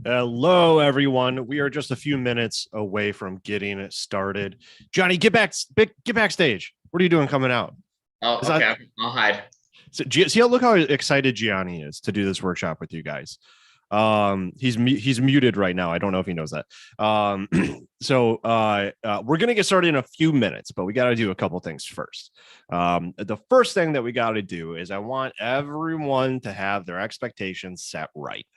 Hello, everyone. We are just a few minutes away from getting it started. Johnny, get backstage. What are you doing coming out? Oh, okay. I'll hide. Look how excited Gianni is to do this workshop with you guys. He's muted right now. I don't know if he knows that. We're gonna get started in a few minutes, but we got to do a couple things first. The first thing that we got to do is I want everyone to have their expectations set right.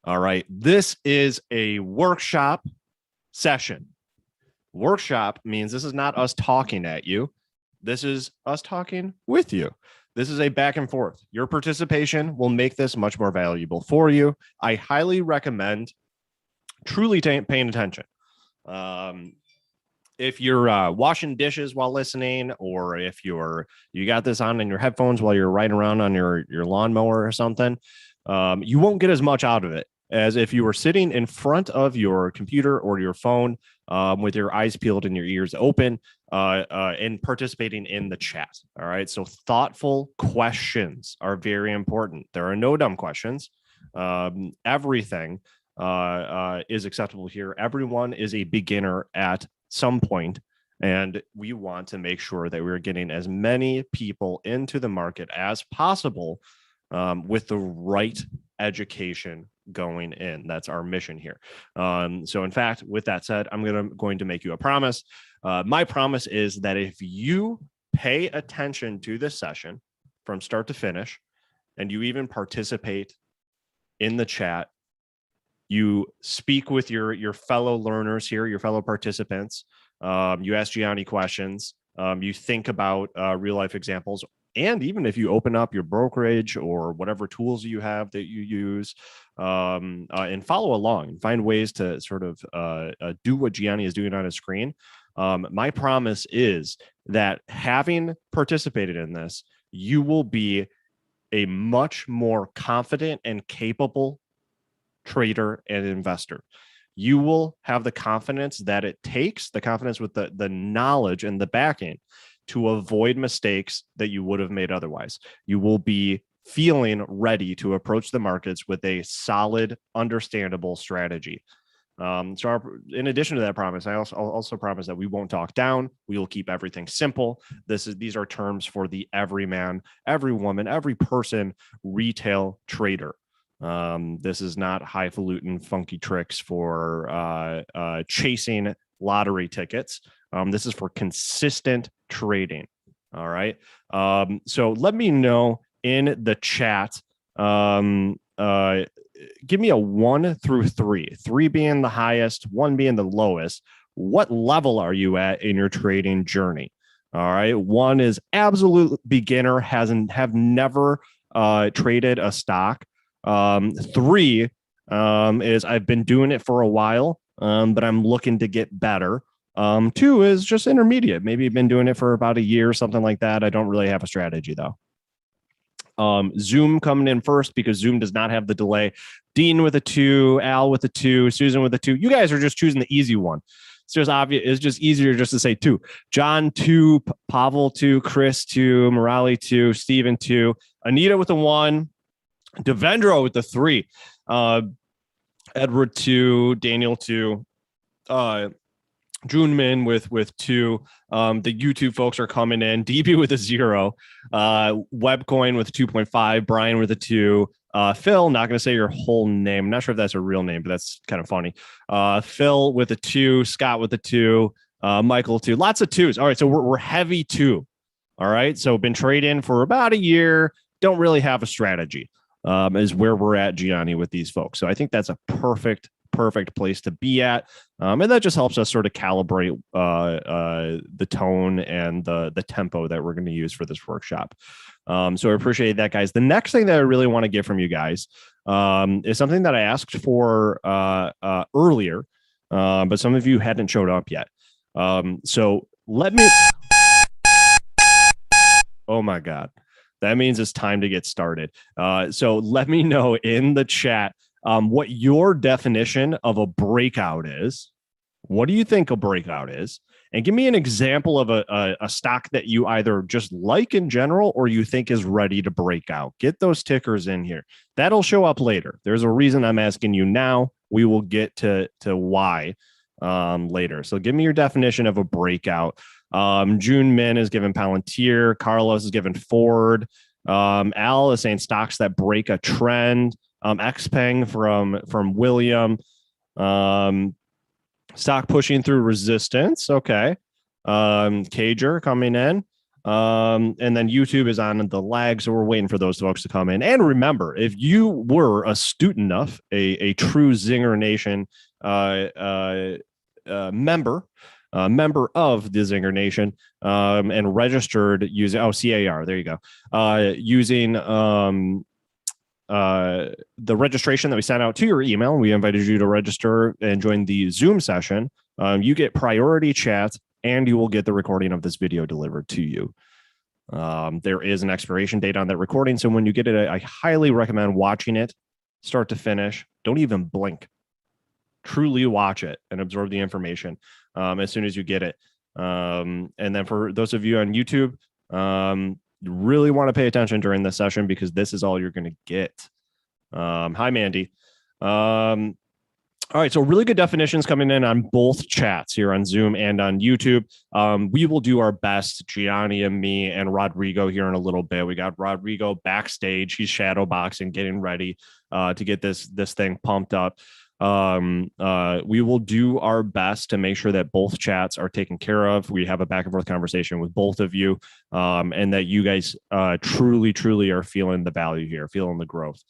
All right. This is a workshop session. Workshop means this is not us talking at you. This is us talking with you. This is a back and forth. Your participation will make this much more valuable for you. I highly recommend truly paying attention. If you're washing dishes while listening, or if you got this on in your headphones while you're riding around on your lawnmower or something, you won't get as much out of it as if you were sitting in front of your computer or your phone with your eyes peeled and your ears open and participating in the chat. All right. So thoughtful questions are very important. There are no dumb questions. Everything is acceptable here. Everyone is a beginner at some point, and we want to make sure that we're getting as many people into the market as possible with the right education going in. That's our mission here. So in fact, with that said, I'm going to make you a promise. My promise is that if you pay attention to this session from start to finish, and you even participate in the chat, you speak with your fellow learners here, your fellow participants, you ask Gianni questions, you think about real life examples, and even if you open up your brokerage or whatever tools you have that you use, and follow along and find ways to sort of do what Gianni is doing on his screen. My promise is that having participated in this, you will be a much more confident and capable trader and investor. You will have the confidence that it takes, the confidence with the knowledge and the backing to avoid mistakes that you would have made otherwise. You will be feeling ready to approach the markets with a solid, understandable strategy. In addition to that promise, I also promise that we won't talk down. We will keep everything simple. These are terms for the everyman, every woman, every person, retail trader. This is not highfalutin, funky tricks for chasing lottery tickets. This is for consistent trading. All right. So let me know in the chat. Give me a 1 through 3, 3 being the highest, 1 being the lowest. What level are you at in your trading journey? All right. 1 is absolute beginner, have never traded a stock. 3 is I've been doing it for a while, but I'm looking to get better. 2 is just intermediate. Maybe you've been doing it for about a year, something like that. I don't really have a strategy though. Zoom coming in first because Zoom does not have the delay. Dean with a 2, Al with a 2, Susan with a 2. You guys are just choosing the easy one. It's just obvious. It's just easier just to say 2. John 2, Pavel 2, Chris 2, Morali 2, Steven 2, Anita with a 1, Devendra with the 3, Edward 2, Daniel 2, Junmin with 2. The YouTube folks are coming in. DB with a 0, Webcoin with 2.5, Brian with a 2, Phil, not going to say your whole name. I'm not sure if that's a real name, but that's kind of funny. Phil with a 2, Scott with a 2, Michael 2, lots of 2s. All right, so we're heavy 2. All right, so been trading for about a year, don't really have a strategy. Is where we're at, Gianni, with these folks. So I think that's a perfect place to be at. And that just helps us sort of calibrate the tone and the tempo that we're going to use for this workshop. So I appreciate that, guys. The next thing that I really want to get from you guys is something that I asked for earlier, but some of you hadn't showed up yet. So let me... Oh my God. That means it's time to get started. So let me know in the chat what your definition of a breakout is. What do you think a breakout is? and give me an example of a stock that you either just like in general or you think is ready to break out. Get those tickers in here. That'll show up later. There's a reason I'm asking you now. We will get to why later. So give me your definition of a breakout. June Min is given Palantir. Carlos is given Ford. Al is saying stocks that break a trend. Xpeng from William. Stock pushing through resistance. Okay. Cager coming in. And then YouTube is on the lag. So we're waiting for those folks to come in. And remember, if you were astute enough, a true Zinger Nation member of the Zinger Nation and registered using CAR, there you go, using the registration that we sent out to your email. We invited you to register and join the Zoom session. You get priority chat and you will get the recording of this video delivered to you. There is an expiration date on that recording. So when you get it, I highly recommend watching it start to finish. Don't even blink. Truly watch it and absorb the information as soon as you get it. And then for those of you on YouTube, you really want to pay attention during this session because this is all you're going to get. Hi, Mandy. All right, so really good definitions coming in on both chats here on Zoom and on YouTube. We will do our best, Gianni and me and Rodrigo here in a little bit. We got Rodrigo backstage. He's shadow boxing, getting ready to get this thing pumped up. We will do our best to make sure that both chats are taken care of. We have a back and forth conversation with both of you, and that you guys truly are feeling the value here, feeling the growth.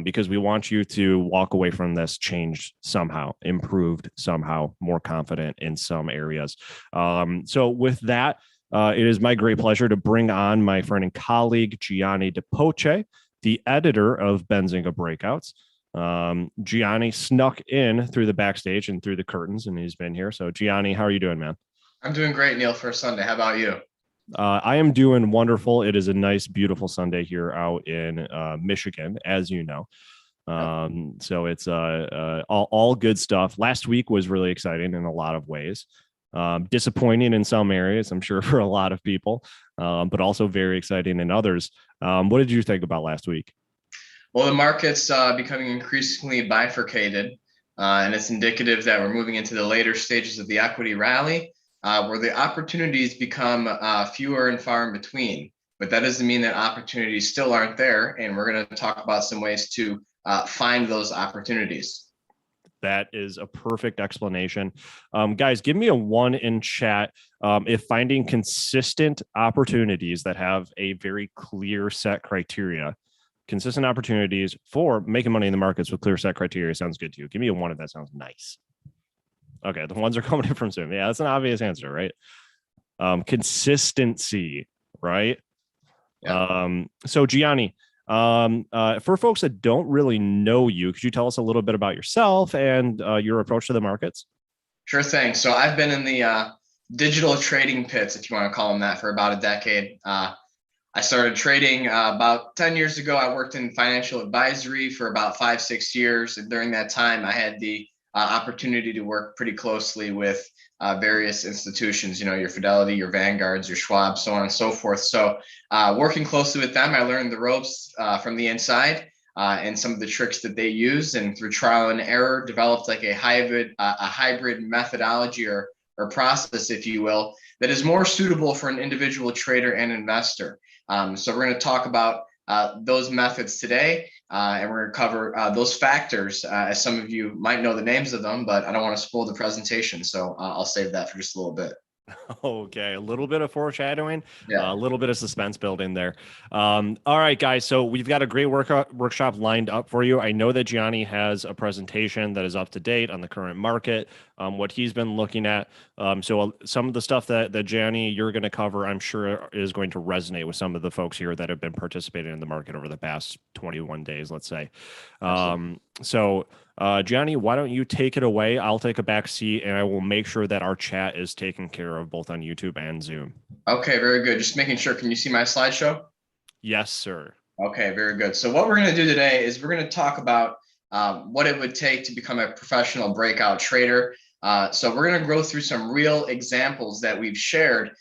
Because we want you to walk away from this changed somehow, improved somehow, more confident in some areas. So with that, it is my great pleasure to bring on my friend and colleague, Gianni Di Poce, the editor of Benzinga Breakouts. Gianni snuck in through the backstage and through the curtains, and he's been here. So Gianni, how are you doing, man? I'm doing great, Neil, for a Sunday. How about you? I am doing wonderful. It is a nice, beautiful Sunday here out in Michigan, as you know. So it's all good stuff. Last week was really exciting in a lot of ways. Disappointing in some areas, I'm sure, for a lot of people, but also very exciting in others. What did you think about last week? Well, the market's becoming increasingly bifurcated, and it's indicative that we're moving into the later stages of the equity rally, where the opportunities become fewer and far in between. But that doesn't mean that opportunities still aren't there, and we're going to talk about some ways to find those opportunities. That is a perfect explanation. Guys, give me a 1 in chat if finding consistent opportunities that have a very clear set criteria. Consistent opportunities for making money in the markets with clear set criteria sounds good to you. Give me a 1 if that sounds nice. Okay, the ones are coming in from Zoom. Yeah, that's an obvious answer, right? Consistency, right? Yeah. So Gianni, for folks that don't really know you, could you tell us a little bit about yourself and your approach to the markets? Sure thing. So I've been in the digital trading pits, if you want to call them that, for about a decade. I started trading about 10 years ago. I worked in financial advisory for about 5-6 years. And during that time, I had the opportunity to work pretty closely with various institutions, your Fidelity, your Vanguards, your Schwab, so on and so forth. So working closely with them, I learned the ropes from the inside and some of the tricks that they use. And through trial and error, developed like a hybrid methodology or process, if you will, that is more suitable for an individual trader and investor. So we're going to talk about those methods today, and we're going to cover those factors, as some of you might know the names of them, but I don't want to spoil the presentation, so I'll save that for just a little bit. Okay, a little bit of foreshadowing, a little bit of suspense building there. All right, guys, so we've got a great workshop lined up for you. I know that Gianni has a presentation that is up to date on the current market, what he's been looking at. So some of the stuff that Gianni, you're going to cover, I'm sure is going to resonate with some of the folks here that have been participating in the market over the past 21 days, let's say. So Gianni, why don't you take it away? I'll take a back seat and I will make sure that our chat is taken care of both on YouTube and Zoom. Okay, very good. Just making sure. Can you see my slideshow? Yes, sir. Okay, very good. So what we're going to do today is we're going to talk about what it would take to become a professional breakout trader. So we're going to go through some real examples that we've shared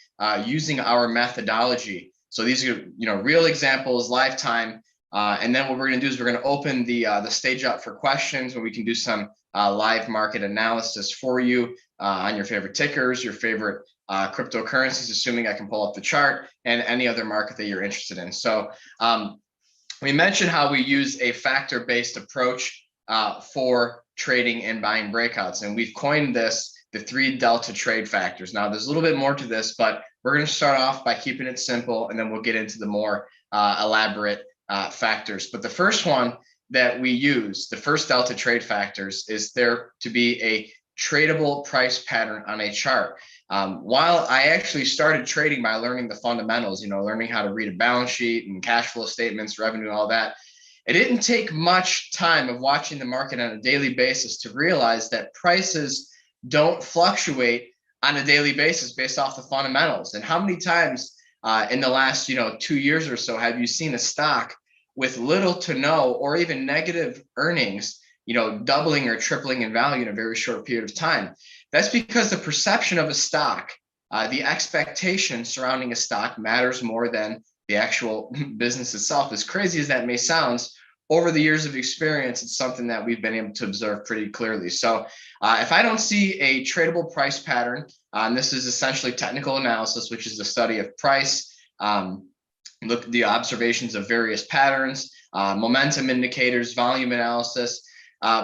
using our methodology. So these are, real examples, lifetime. And then what we're going to do is we're going to open the stage up for questions where we can do some live market analysis for you on your favorite tickers, your favorite cryptocurrencies, assuming I can pull up the chart, and any other market that you're interested in. So we mentioned how we use a factor-based approach for trading and buying breakouts. And we've coined this the 3 delta trade factors. Now, there's a little bit more to this, but we're going to start off by keeping it simple, and then we'll get into the more elaborate factors. But the first one that we use, the first delta trade factors, is there to be a tradable price pattern on a chart. While I actually started trading by learning the fundamentals, learning how to read a balance sheet and cash flow statements, revenue, all that, it didn't take much time of watching the market on a daily basis to realize that prices don't fluctuate on a daily basis based off the fundamentals. And how many times in the last 2 years or so have you seen a stock with little to no or even negative earnings, doubling or tripling in value in a very short period of time? That's because the perception of a stock, the expectation surrounding a stock, matters more than the actual business itself. As crazy as that may sound, over the years of experience, it's something that we've been able to observe pretty clearly. So if I don't see a tradable price pattern, and this is essentially technical analysis, which is the study of price, look at the observations of various patterns, momentum indicators, volume analysis,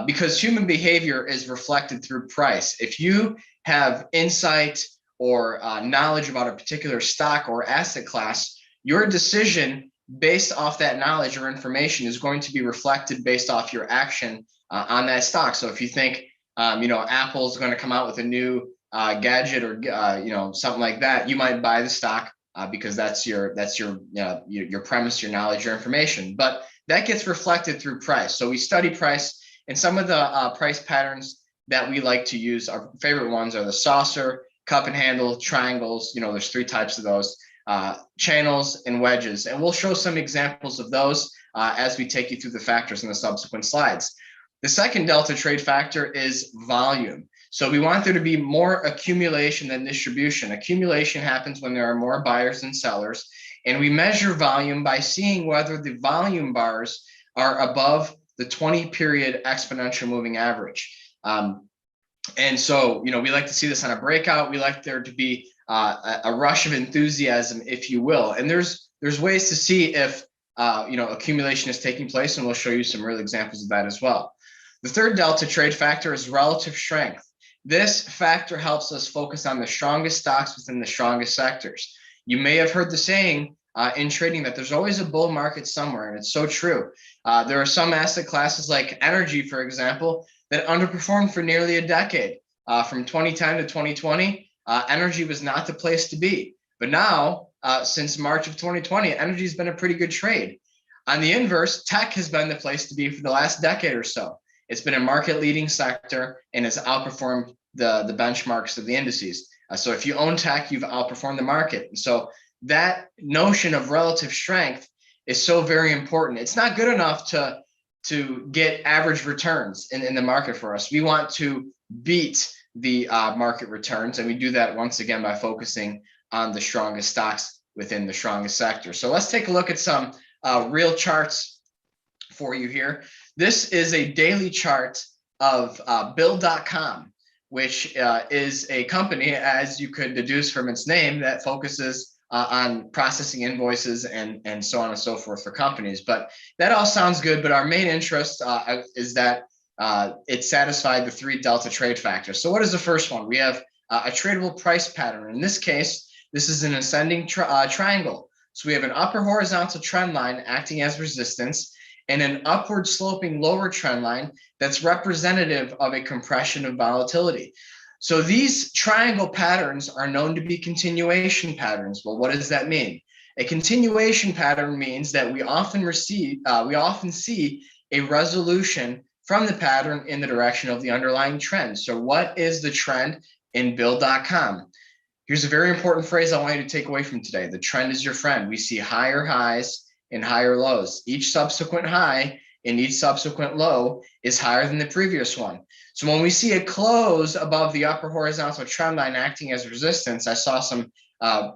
because human behavior is reflected through price. If you have insight or knowledge about a particular stock or asset class, your decision based off that knowledge or information is going to be reflected based off your action on that stock. So if you think, Apple's going to come out with a new gadget or, something like that, you might buy the stock because that's your premise, your knowledge, your information. But that gets reflected through price. So we study price, and some of the price patterns that we like to use, our favorite ones are the saucer, cup and handle, triangles. There's 3 types of those. Channels and wedges, and we'll show some examples of those as we take you through the factors in the subsequent slides. The second delta trade factor is volume. So we want there to be more accumulation than distribution. Accumulation happens when there are more buyers than sellers, and we measure volume by seeing whether the volume bars are above the 20-period exponential moving average. And so, we like to see this on a breakout. We like there to be a rush of enthusiasm, if you will. And there's ways to see if accumulation is taking place, and we'll show you some real examples of that as well. The third delta trade factor is relative strength. This factor helps us focus on the strongest stocks within the strongest sectors. You may have heard the saying in trading that there's always a bull market somewhere, and it's so true. There are some asset classes like energy, for example, that underperformed for nearly a decade. From 2010 to 2020, energy was not the place to be. But now, since March of 2020, energy has been a pretty good trade. On the inverse, tech has been the place to be for the last decade or so. It's been a market-leading sector and has outperformed the benchmarks of the indices. So if you own tech, you've outperformed the market. And so that notion of relative strength is so very important. It's not good enough to get average returns in the market for us. We want to beat the market returns, and we do that once again by focusing on the strongest stocks within the strongest sector. So let's take a look at some real charts for you here. This is a daily chart of Bill.com, which is a company, as you could deduce from its name, that focuses on processing invoices and so on and so forth for companies. But that all sounds good, but our main interest is that it satisfied the 3 delta trade factors. So what is the first one? We have a tradable price pattern. In this case, this is an ascending triangle. So we have an upper horizontal trend line acting as resistance and an upward sloping lower trend line that's representative of a compression of volatility. So these triangle patterns are known to be continuation patterns. Well, what does that mean? A continuation pattern means that we often see a resolution from the pattern in the direction of the underlying trend. So what is the trend in Bill.com? Here's a very important phrase I want you to take away from today. The trend is your friend. We see higher highs and higher lows. Each subsequent high and each subsequent low is higher than the previous one. So when we see a close above the upper horizontal trend line acting as resistance, I saw some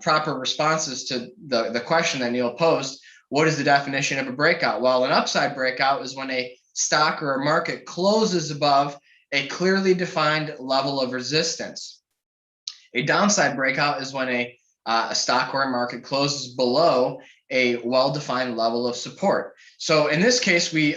proper responses to the question that Neil posed. What is the definition of a breakout? Well, an upside breakout is when a stock or a market closes above a clearly defined level of resistance. A downside breakout is when a stock or a market closes below a well-defined level of support. So in this case, we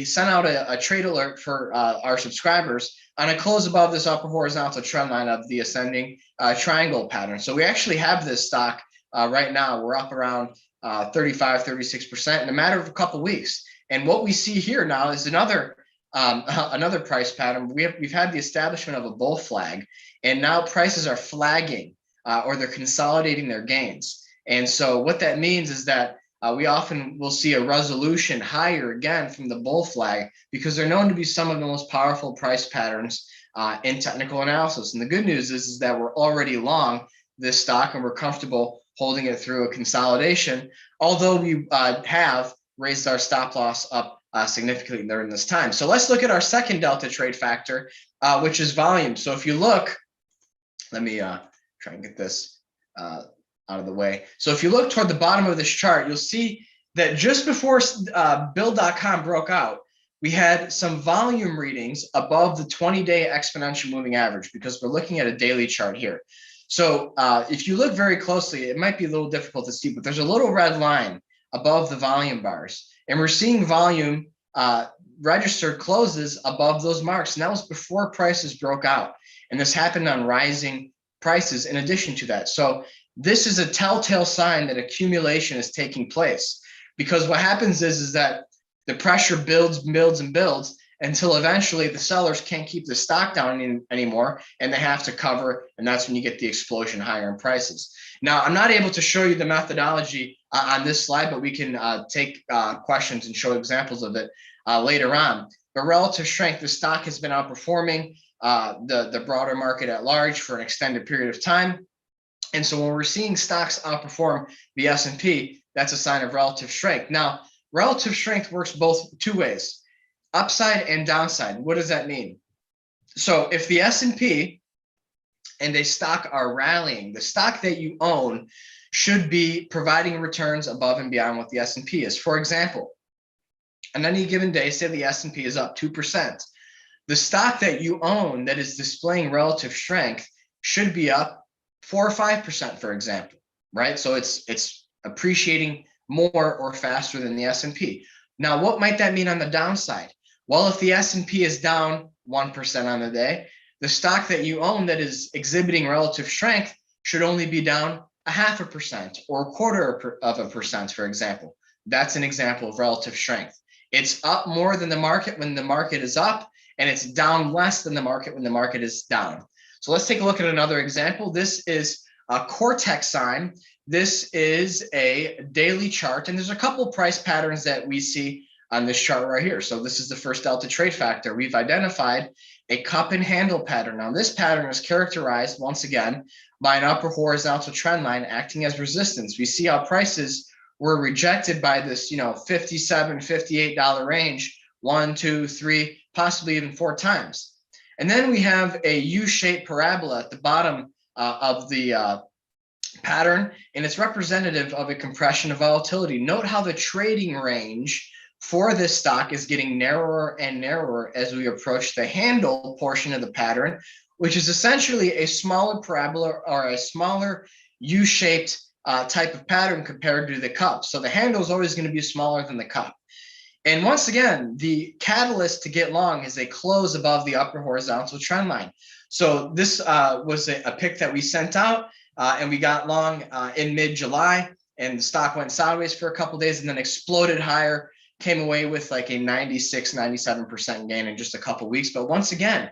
sent out a trade alert for our subscribers on a close above this upper horizontal trend line of the ascending triangle pattern. So we actually have this stock right now. We're up around 35, 36% in a matter of a couple of weeks. And what we see here now is another price pattern. We've had the establishment of a bull flag, and now prices are flagging or they're consolidating their gains. And so what that means is that we often will see a resolution higher again from the bull flag, because they're known to be some of the most powerful price patterns in technical analysis. And the good news is that we're already long this stock and we're comfortable holding it through a consolidation, although we have raised our stop loss up significantly during this time. So let's look at our second delta trade factor, which is volume. So if you look, let me try and get this out of the way. So if you look toward the bottom of this chart, you'll see that just before Bill.com broke out, we had some volume readings above the 20-day exponential moving average, because we're looking at a daily chart here. So if you look very closely, it might be a little difficult to see, but there's a little red line above the volume bars. And we're seeing volume registered closes above those marks. And that was before prices broke out. And this happened on rising prices in addition to that. So this is a telltale sign that accumulation is taking place, because what happens is that the pressure builds until eventually the sellers can't keep the stock down anymore, and they have to cover, and that's when you get the explosion higher in prices. Now, I'm not able to show you the methodology on this slide, but we can take questions and show examples of it later on. But relative strength, the stock has been outperforming the broader market at large for an extended period of time. And so when we're seeing stocks outperform the S&P, that's a sign of relative strength. Now, relative strength works both two ways, upside and downside. What does that mean? So if the S&P and a stock are rallying, the stock that you own should be providing returns above and beyond what the S&P is. For example, on any given day, say the S&P is up 2%. The stock that you own that is displaying relative strength should be up 4 or 5%, for example, right? So it's appreciating more or faster than the S&P. Now, what might that mean on the downside? Well, if the S&P is down 1% on the day, the stock that you own that is exhibiting relative strength should only be down 0.5% or 0.25%, for example. That's an example of relative strength. It's up more than the market when the market is up, and it's down less than the market when the market is down. So let's take a look at another example. This is a Cortex sign. This is a daily chart, and there's a couple price patterns that we see on this chart right here. So this is the first delta trade factor. We've identified a cup and handle pattern. Now this pattern is characterized once again by an upper horizontal trend line acting as resistance. We see how prices were rejected by this, $57, $58 range, 1, 2, 3, possibly even 4 times. And then we have a U-shaped parabola at the bottom of the pattern, and it's representative of a compression of volatility. Note how the trading range for this stock is getting narrower and narrower as we approach the handle portion of the pattern, which is essentially a smaller parabola or a smaller U-shaped type of pattern compared to the cup. So the handle is always going to be smaller than the cup. And once again, the catalyst to get long is a close above the upper horizontal trend line. So this was a pick that we sent out, and we got long in mid-July, and the stock went sideways for a couple of days and then exploded higher, came away with like a 96, 97% gain in just a couple of weeks. But once again,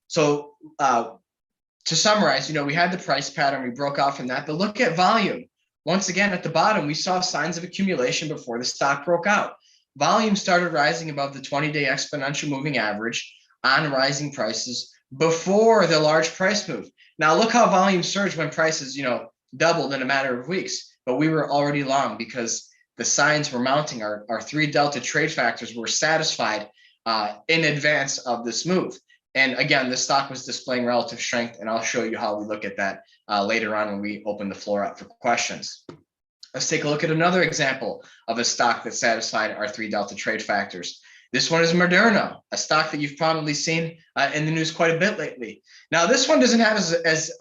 so to summarize, we had the price pattern, we broke out from that, but look at volume. Once again, at the bottom, we saw signs of accumulation before the stock broke out. Volume started rising above the 20-day exponential moving average on rising prices before the large price move. Now, look how volume surged when prices, doubled in a matter of weeks, but we were already long because the signs were mounting, our 3 delta trade factors were satisfied in advance of this move. And again, the stock was displaying relative strength, and I'll show you how we look at that later on when we open the floor up for questions. Let's take a look at another example of a stock that satisfied our 3 delta trade factors. This one is Morderno, a stock that you've probably seen in the news quite a bit lately. Now, this one doesn't have as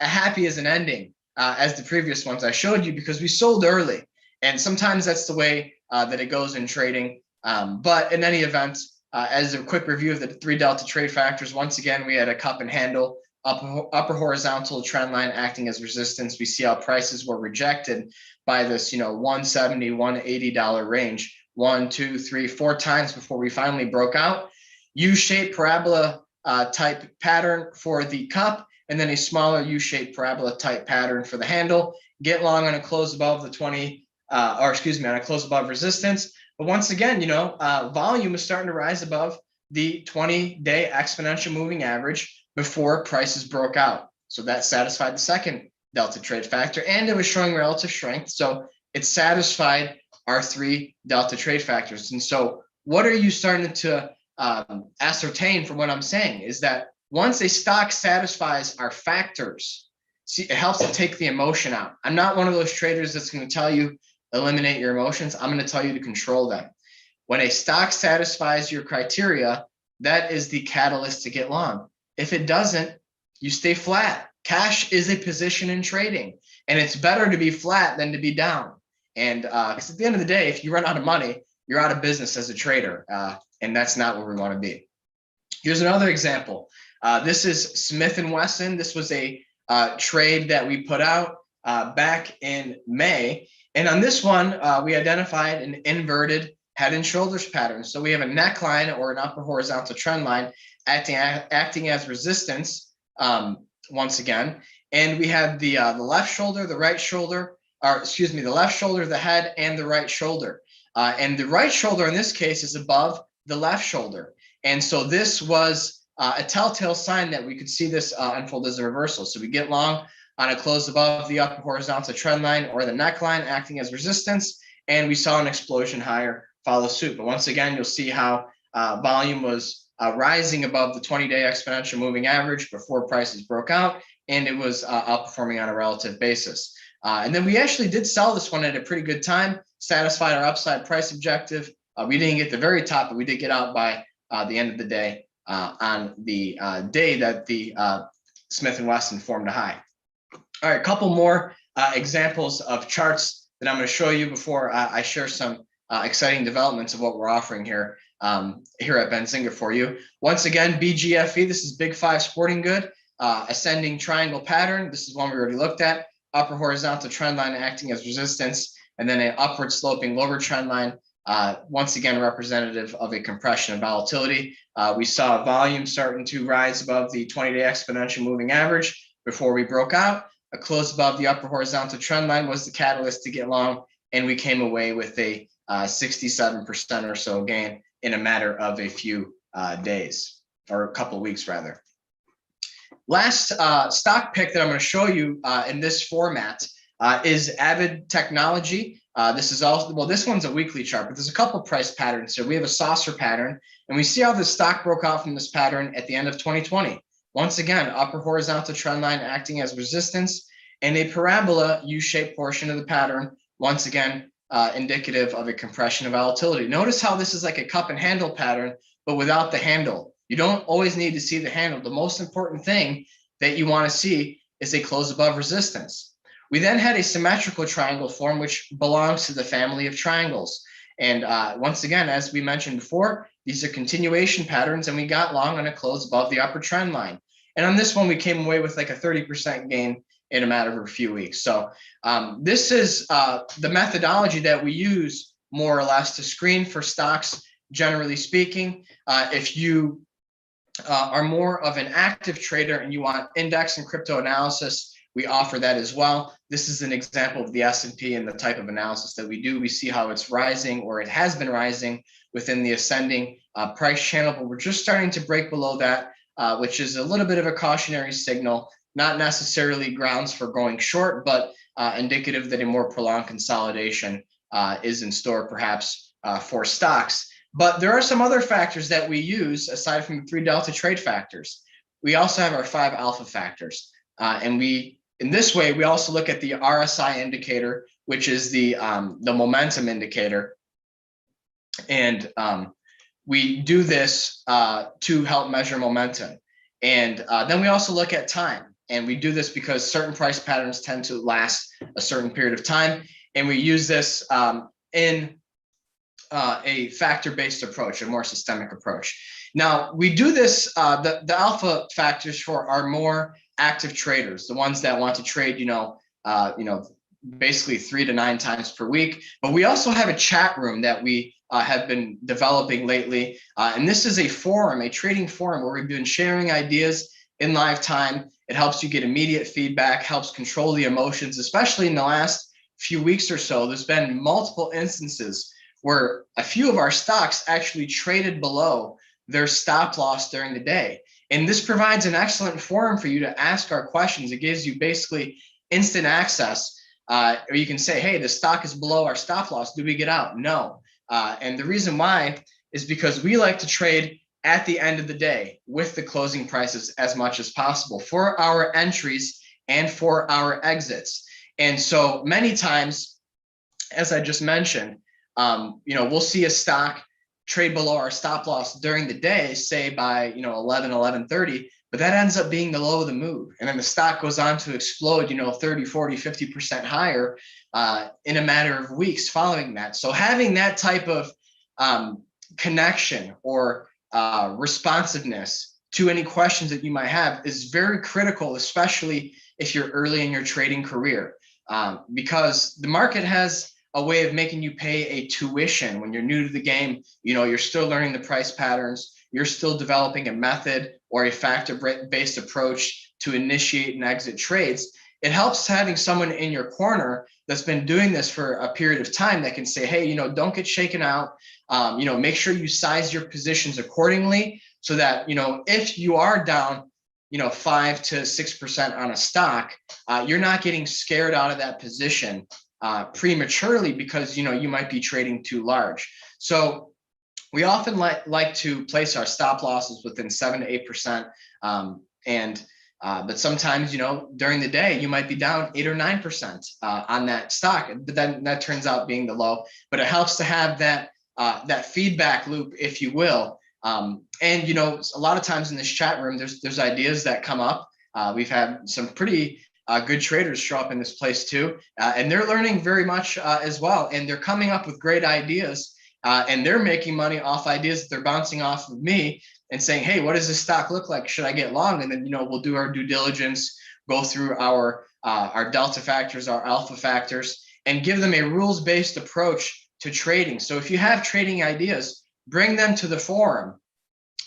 happy as an ending as the previous ones I showed you, because we sold early. And sometimes that's the way that it goes in trading. But in any event, as a quick review of the 3 delta trade factors, once again, we had a cup and handle, upper horizontal trend line acting as resistance. We see how prices were rejected by this, $170, $180 range, 1, 2, 3, 4 times before we finally broke out. U-shaped parabola type pattern for the cup, and then a smaller U-shaped parabola type pattern for the handle. Get long on a close above the 20, on a close above resistance. But once again, volume is starting to rise above the 20-day exponential moving average before prices broke out. So that satisfied the second delta trade factor, and it was showing relative strength. So it satisfied our 3 delta trade factors. And so what are you starting to ascertain from what I'm saying is that once a stock satisfies our factors, see, it helps to take the emotion out. I'm not one of those traders that's going to tell you eliminate your emotions. I'm going to tell you to control them. When a stock satisfies your criteria, that is the catalyst to get long. If it doesn't, you stay flat. Cash is a position in trading, and it's better to be flat than to be down. And because at the end of the day, if you run out of money, you're out of business as a trader, and that's not where we want to be. Here's another example. This is Smith & Wesson. This was a trade that we put out back in May. And on this one, we identified an inverted head and shoulders pattern. So we have a neckline or an upper horizontal trend line acting as resistance once again. And we have the left shoulder, the right shoulder, the left shoulder, the head, and the right shoulder. And the right shoulder in this case is above the left shoulder. And so this was a telltale sign that we could see this unfold as a reversal. So we get long on a close above the upper horizontal trend line or the neckline acting as resistance, and we saw an explosion higher follow suit. But once again, you'll see how volume was rising above the 20-day exponential moving average before prices broke out, and it was outperforming on a relative basis. And then we actually did sell this one at a pretty good time, satisfied our upside price objective. We didn't get the very top, but we did get out by the end of the day on the day that the Smith & Wesson formed a high. All right, a couple more examples of charts that I'm going to show you before I share some exciting developments of what we're offering here here at Benzinga for you. Once again, BGFE, this is Big 5 Sporting Good, ascending triangle pattern. This is one we already looked at. Upper horizontal trend line acting as resistance, and then an upward sloping lower trend line, once again representative of a compression and volatility. We saw volume starting to rise above the 20-day exponential moving average before we broke out. A close above the upper horizontal trend line was the catalyst to get long, and we came away with a 67% or so gain in a matter of a few days, or a couple of weeks rather. Last stock pick that I'm going to show you in this format is Avid Technology. This is also, well, this one's a weekly chart, but there's a couple price patterns here. We have a saucer pattern, and we see how the stock broke out from this pattern at the end of 2020. Once again, upper horizontal trend line acting as resistance, and a parabola U-shaped portion of the pattern, once again, indicative of a compression of volatility. Notice how this is like a cup and handle pattern, but without the handle. You don't always need to see the handle. The most important thing that you want to see is a close above resistance. We then had a symmetrical triangle form, which belongs to the family of triangles. And once again, as we mentioned before, these are continuation patterns, and we got long on a close above the upper trend line. And on this one, we came away with like a 30% gain in a matter of a few weeks. So this is the methodology that we use more or less to screen for stocks, generally speaking. If you are more of an active trader and you want index and crypto analysis, we offer that as well. This is an example of the S&P and the type of analysis that we do. We see how it's rising, or it has been rising within the ascending price channel, but we're just starting to break below that, which is a little bit of a cautionary signal, not necessarily grounds for going short, but indicative that a more prolonged consolidation is in store perhaps for stocks. But there are some other factors that we use aside from the 3 delta trade factors. We also have our 5 alpha factors. And in this way, we also look at the RSI indicator, which is the momentum indicator. And we do this to help measure momentum. And then we also look at time. And we do this because certain price patterns tend to last a certain period of time. And we use this in a factor-based approach, a more systemic approach. Now, we do this, the alpha factors for our more active traders, the ones that want to trade, basically 3 to 9 times per week. But we also have a chat room that we have been developing lately. And this is a forum, a trading forum where we've been sharing ideas in live time. It helps you get immediate feedback, helps control the emotions, especially in the last few weeks or so. There's been multiple instances where a few of our stocks actually traded below their stop loss during the day. And this provides an excellent forum for you to ask our questions. It gives you basically instant access, or you can say, hey, the stock is below our stop loss. Do we get out? No. And the reason why is because we like to trade at the end of the day with the closing prices as much as possible for our entries and for our exits. And so many times, as I just mentioned, we'll see a stock trade below our stop loss during the day, say by 11:30, but that ends up being the low of the move. And then the stock goes on to explode, 30, 40, 50% higher in a matter of weeks following that. So having that type of connection or responsiveness to any questions that you might have is very critical, especially if you're early in your trading career, because the market has a way of making you pay a tuition when you're new to the game. You're still learning the price patterns. You're still developing a method or a factor-based approach to initiate and exit trades. It helps having someone in your corner that's been doing this for a period of time that can say, hey, don't get shaken out. Make sure you size your positions accordingly so that, if you are down, 5 to 6% on a stock, you're not getting scared out of that position prematurely because you might be trading too large. So we often like to place our stop losses within 7 to 8%, but sometimes during the day you might be down 8 or 9% on that stock, but then that turns out being the low. But it helps to have that feedback loop, if you will. And a lot of times in this chat room, there's ideas that come up. We've had some pretty good traders show up in this place too, and they're learning very much as well, and they're coming up with great ideas, and they're making money off ideas that they're bouncing off of me and saying, hey, what does this stock look like? Should I get long? And then we'll do our due diligence, go through our delta factors, our alpha factors, and give them a rules-based approach to trading. So if you have trading ideas, bring them to the forum,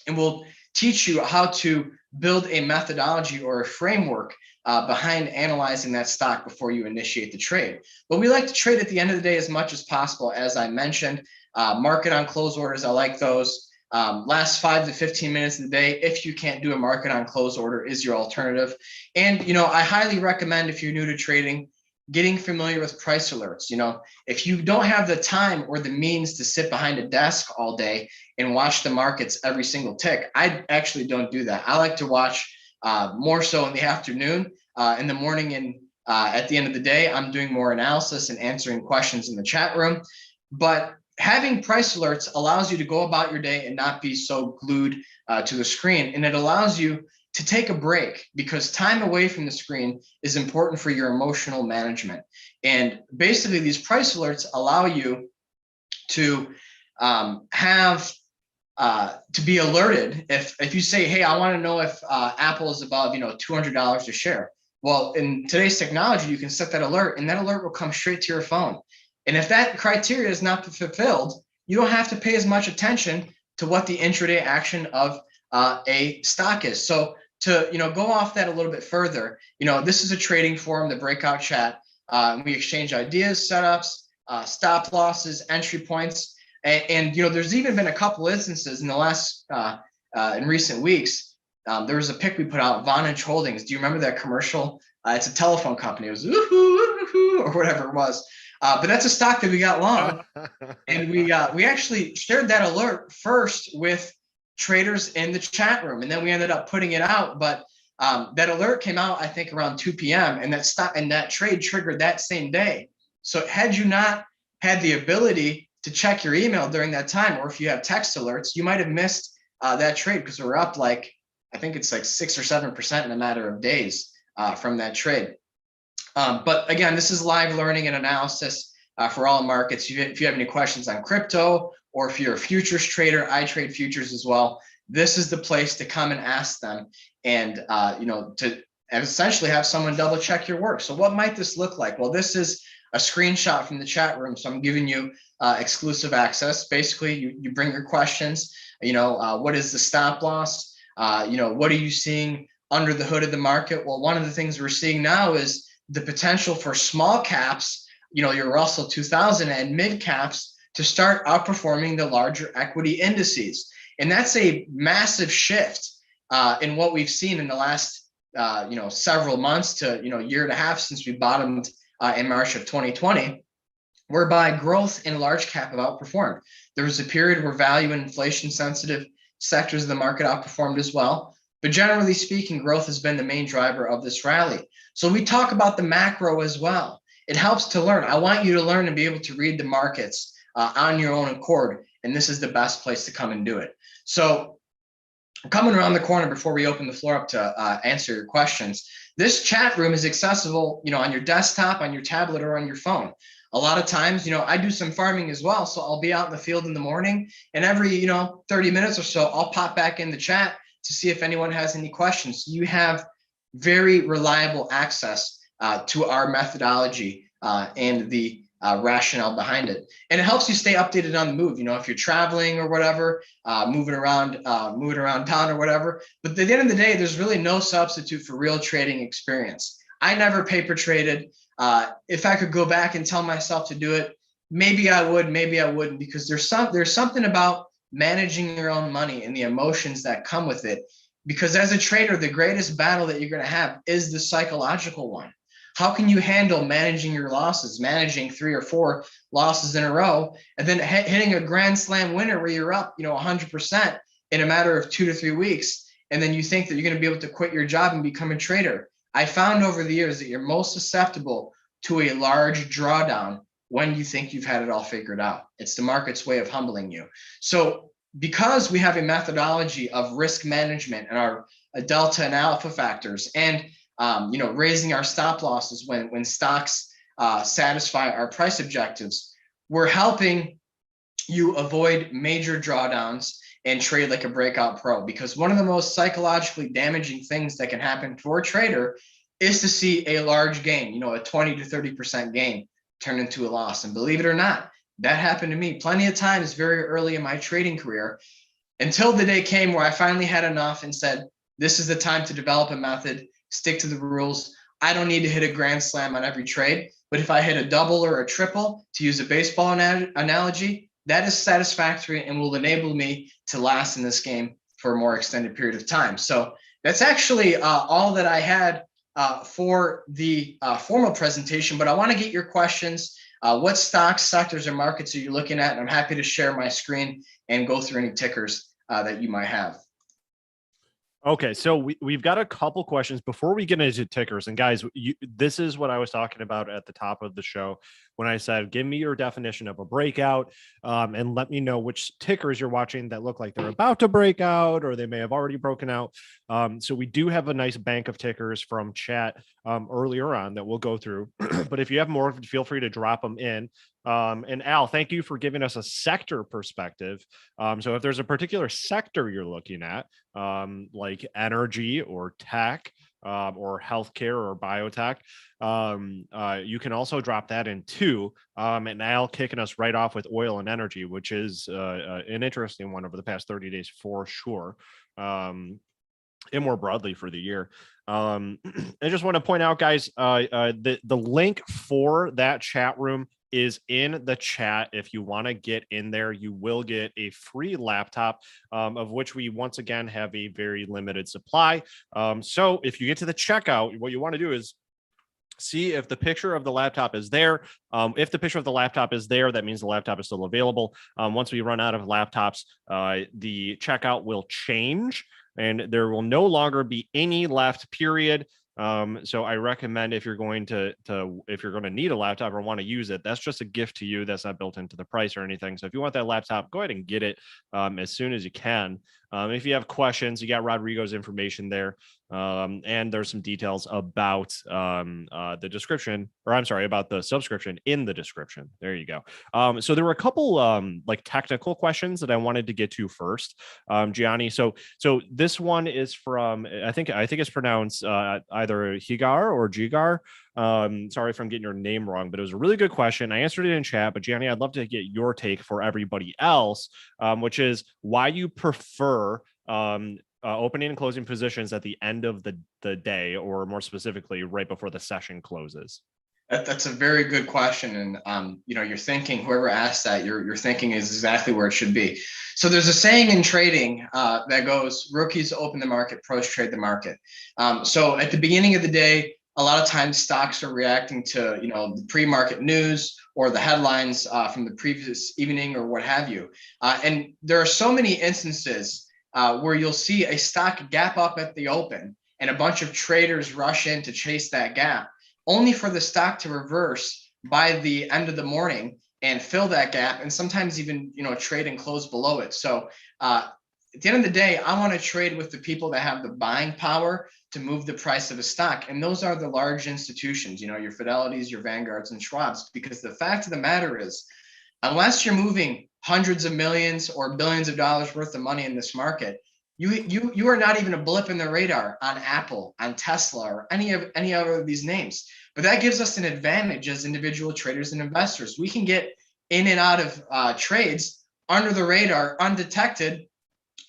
and we'll teach you how to build a methodology or a framework behind analyzing that stock before you initiate the trade. But we like to trade at the end of the day as much as possible. As I mentioned, market on close orders, I like those. Last 5 to 15 minutes of the day, if you can't do a market on close order, is your alternative. And, I highly recommend, if you're new to trading, getting familiar with price alerts. If you don't have the time or the means to sit behind a desk all day and watch the markets every single tick, I actually don't do that. I like to watch more so in the afternoon. In the morning and at the end of the day, I'm doing more analysis and answering questions in the chat room. But having price alerts allows you to go about your day and not be so glued to the screen. And it allows you to take a break, because time away from the screen is important for your emotional management. And basically, these price alerts allow you to to be alerted if you say, hey, I want to know if Apple is above $200 a share. Well, in today's technology, you can set that alert, and that alert will come straight to your phone. And if that criteria is not fulfilled, you don't have to pay as much attention to what the intraday action of a stock is. So to go off that a little bit further, this is a trading forum, the Breakout Chat. We exchange ideas, setups, stop losses, entry points, and there's even been a couple instances in the last in recent weeks. There was a pick we put out, Vonage Holdings. Do you remember that commercial? It's a telephone company. It was or whatever it was. But that's a stock that we got long. And we actually shared that alert first with traders in the chat room, and then we ended up putting it out. But that alert came out, I think, around 2 p.m. and that trade triggered that same day. So had you not had the ability to check your email during that time, or if you have text alerts, you might have missed that trade, because we're up like, I think it's like 6 or 7% in a matter of days from that trade. But again, this is live learning and analysis for all markets. If you have any questions on crypto, or if you're a futures trader, I trade futures as well, this is the place to come and ask them, and to essentially have someone double check your work. So what might this look like? Well, this is a screenshot from the chat room, so I'm giving you exclusive access. Basically, you bring your questions. What is the stop loss? What are you seeing under the hood of the market? Well, one of the things we're seeing now is the potential for small caps, your Russell 2000 and mid caps, to start outperforming the larger equity indices. And that's a massive shift in what we've seen in the last several months to year and a half since we bottomed in March of 2020, whereby growth in large cap have outperformed. There was a period where value and inflation sensitive sectors of the market outperformed as well. But generally speaking, growth has been the main driver of this rally. So we talk about the macro as well. It helps to learn. I want you to learn and be able to read the markets on your own accord. And this is the best place to come and do it. So coming around the corner before we open the floor up to answer your questions, this chat room is accessible, on your desktop, on your tablet, or on your phone. A lot of times, I do some farming as well. So I'll be out in the field in the morning, and every, 30 minutes or so, I'll pop back in the chat to see if anyone has any questions. You have very reliable access to our methodology and the rationale behind it. And it helps you stay updated on the move, if you're traveling or whatever, moving around town or whatever. But at the end of the day, there's really no substitute for real trading experience. I never paper traded. If I could go back and tell myself to do it, maybe I would, maybe I wouldn't, because there's something about managing your own money and the emotions that come with it. Because as a trader, the greatest battle that you're going to have is the psychological one. How can you handle managing your losses, managing 3 or 4 losses in a row, and then hitting a grand slam winner where you're up, 100% in a matter of 2 to 3 weeks, and then you think that you're going to be able to quit your job and become a trader? I found over the years that you're most susceptible to a large drawdown when you think you've had it all figured out. It's the market's way of humbling you. So because we have a methodology of risk management and our delta and alpha factors, and raising our stop losses when stocks satisfy our price objectives, we're helping you avoid major drawdowns and trade like a breakout pro. Because one of the most psychologically damaging things that can happen for a trader is to see a large gain, a 20 to 30% gain turn into a loss. And believe it or not, that happened to me plenty of times very early in my trading career, until the day came where I finally had enough and said, this is the time to develop a method, stick to the rules. I don't need to hit a grand slam on every trade, but if I hit a double or a triple, to use a baseball analogy, that is satisfactory and will enable me to last in this game for a more extended period of time. So that's actually all that I had for the formal presentation, but I want to get your questions. What stocks, sectors, or markets are you looking at? And I'm happy to share my screen and go through any tickers that you might have. Okay, so we've got a couple questions before we get into tickers. And guys, this is what I was talking about at the top of the show when I said, give me your definition of a breakout, and let me know which tickers you're watching that look like they're about to break out, or they may have already broken out. So we do have a nice bank of tickers from chat earlier on that we'll go through. But if you have more, feel free to drop them in. And Al, thank you for giving us a sector perspective. So if there's a particular sector you're looking at, like energy or tech, or healthcare or biotech, you can also drop that in too. And Al kicking us right off with oil and energy, which is an interesting one over the past 30 days for sure. And more broadly for the year. I just want to point out, guys, the link for that chat room is in the chat. If you want to get in there, you will get a free laptop, of which we once again have a very limited supply. So if you get to the checkout, what you want to do is see if the picture of the laptop is there. If the picture of the laptop is there, that means the laptop is still available. Once we run out of laptops, the checkout will change and there will no longer be any left, period. So I recommend if you're going to if you're going to need a laptop or want to use it, that's just a gift to you. That's not built into the price or anything. So if you want that laptop, go ahead and get it as soon as you can. If you have questions, you got Rodrigo's information there. And there's some details about the description, or I'm sorry, about the subscription in the description. There you go. So there were a couple like technical questions that I wanted to get to first, Gianni. So this one is from I think it's pronounced either Higar or Jigar. Sorry if I'm getting your name wrong, but it was a really good question. I answered it in chat, but Gianni, I'd love to get your take for everybody else, which is why you prefer opening and closing positions at the end of the day, or more specifically, right before the session closes. That's a very good question. And, you're thinking, whoever asked that, your thinking is exactly where it should be. So there's a saying in trading that goes, rookies open the market, pros trade the market. So at the beginning of the day, a lot of times stocks are reacting to, the pre-market news or the headlines from the previous evening or what have you. And there are so many instances where you'll see a stock gap up at the open and a bunch of traders rush in to chase that gap, only for the stock to reverse by the end of the morning and fill that gap, and sometimes even trade and close below it. So at the end of the day, I want to trade with the people that have the buying power to move the price of a stock, and those are the large institutions, your Fidelities, your Vanguards, and Schwabs. Because the fact of the matter is, unless you're moving hundreds of millions or billions of dollars worth of money in this market, you are not even a blip in the radar on Apple, on Tesla, or any other of these names. But that gives us an advantage as individual traders and investors. We can get in and out of trades under the radar, undetected.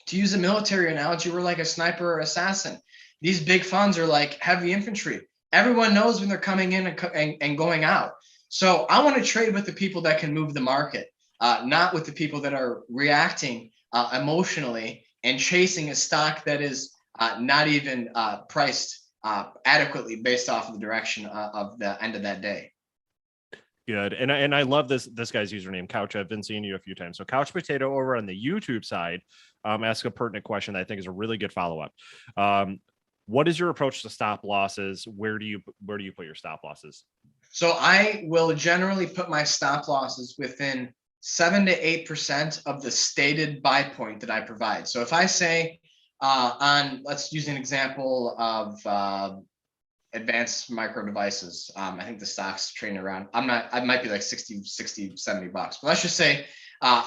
To use a military analogy, we're like a sniper or assassin. These big funds are like heavy infantry. Everyone knows when they're coming in and going out. So I want to trade with the people that can move the market, not with the people that are reacting emotionally and chasing a stock that is not even priced adequately based off of the direction of the end of that day. Good. And I love this guy's username, Couch. I've been seeing you a few times. So Couch Potato over on the YouTube side ask a pertinent question that I think is a really good follow-up. What is your approach to stop losses? Where do you put your stop losses? So I will generally put my stop losses within 7 to 8% of the stated buy point that I provide. So if I say let's use an example of advanced micro devices. I think the stock's trading around, I might be like 60, $70. But let's just say,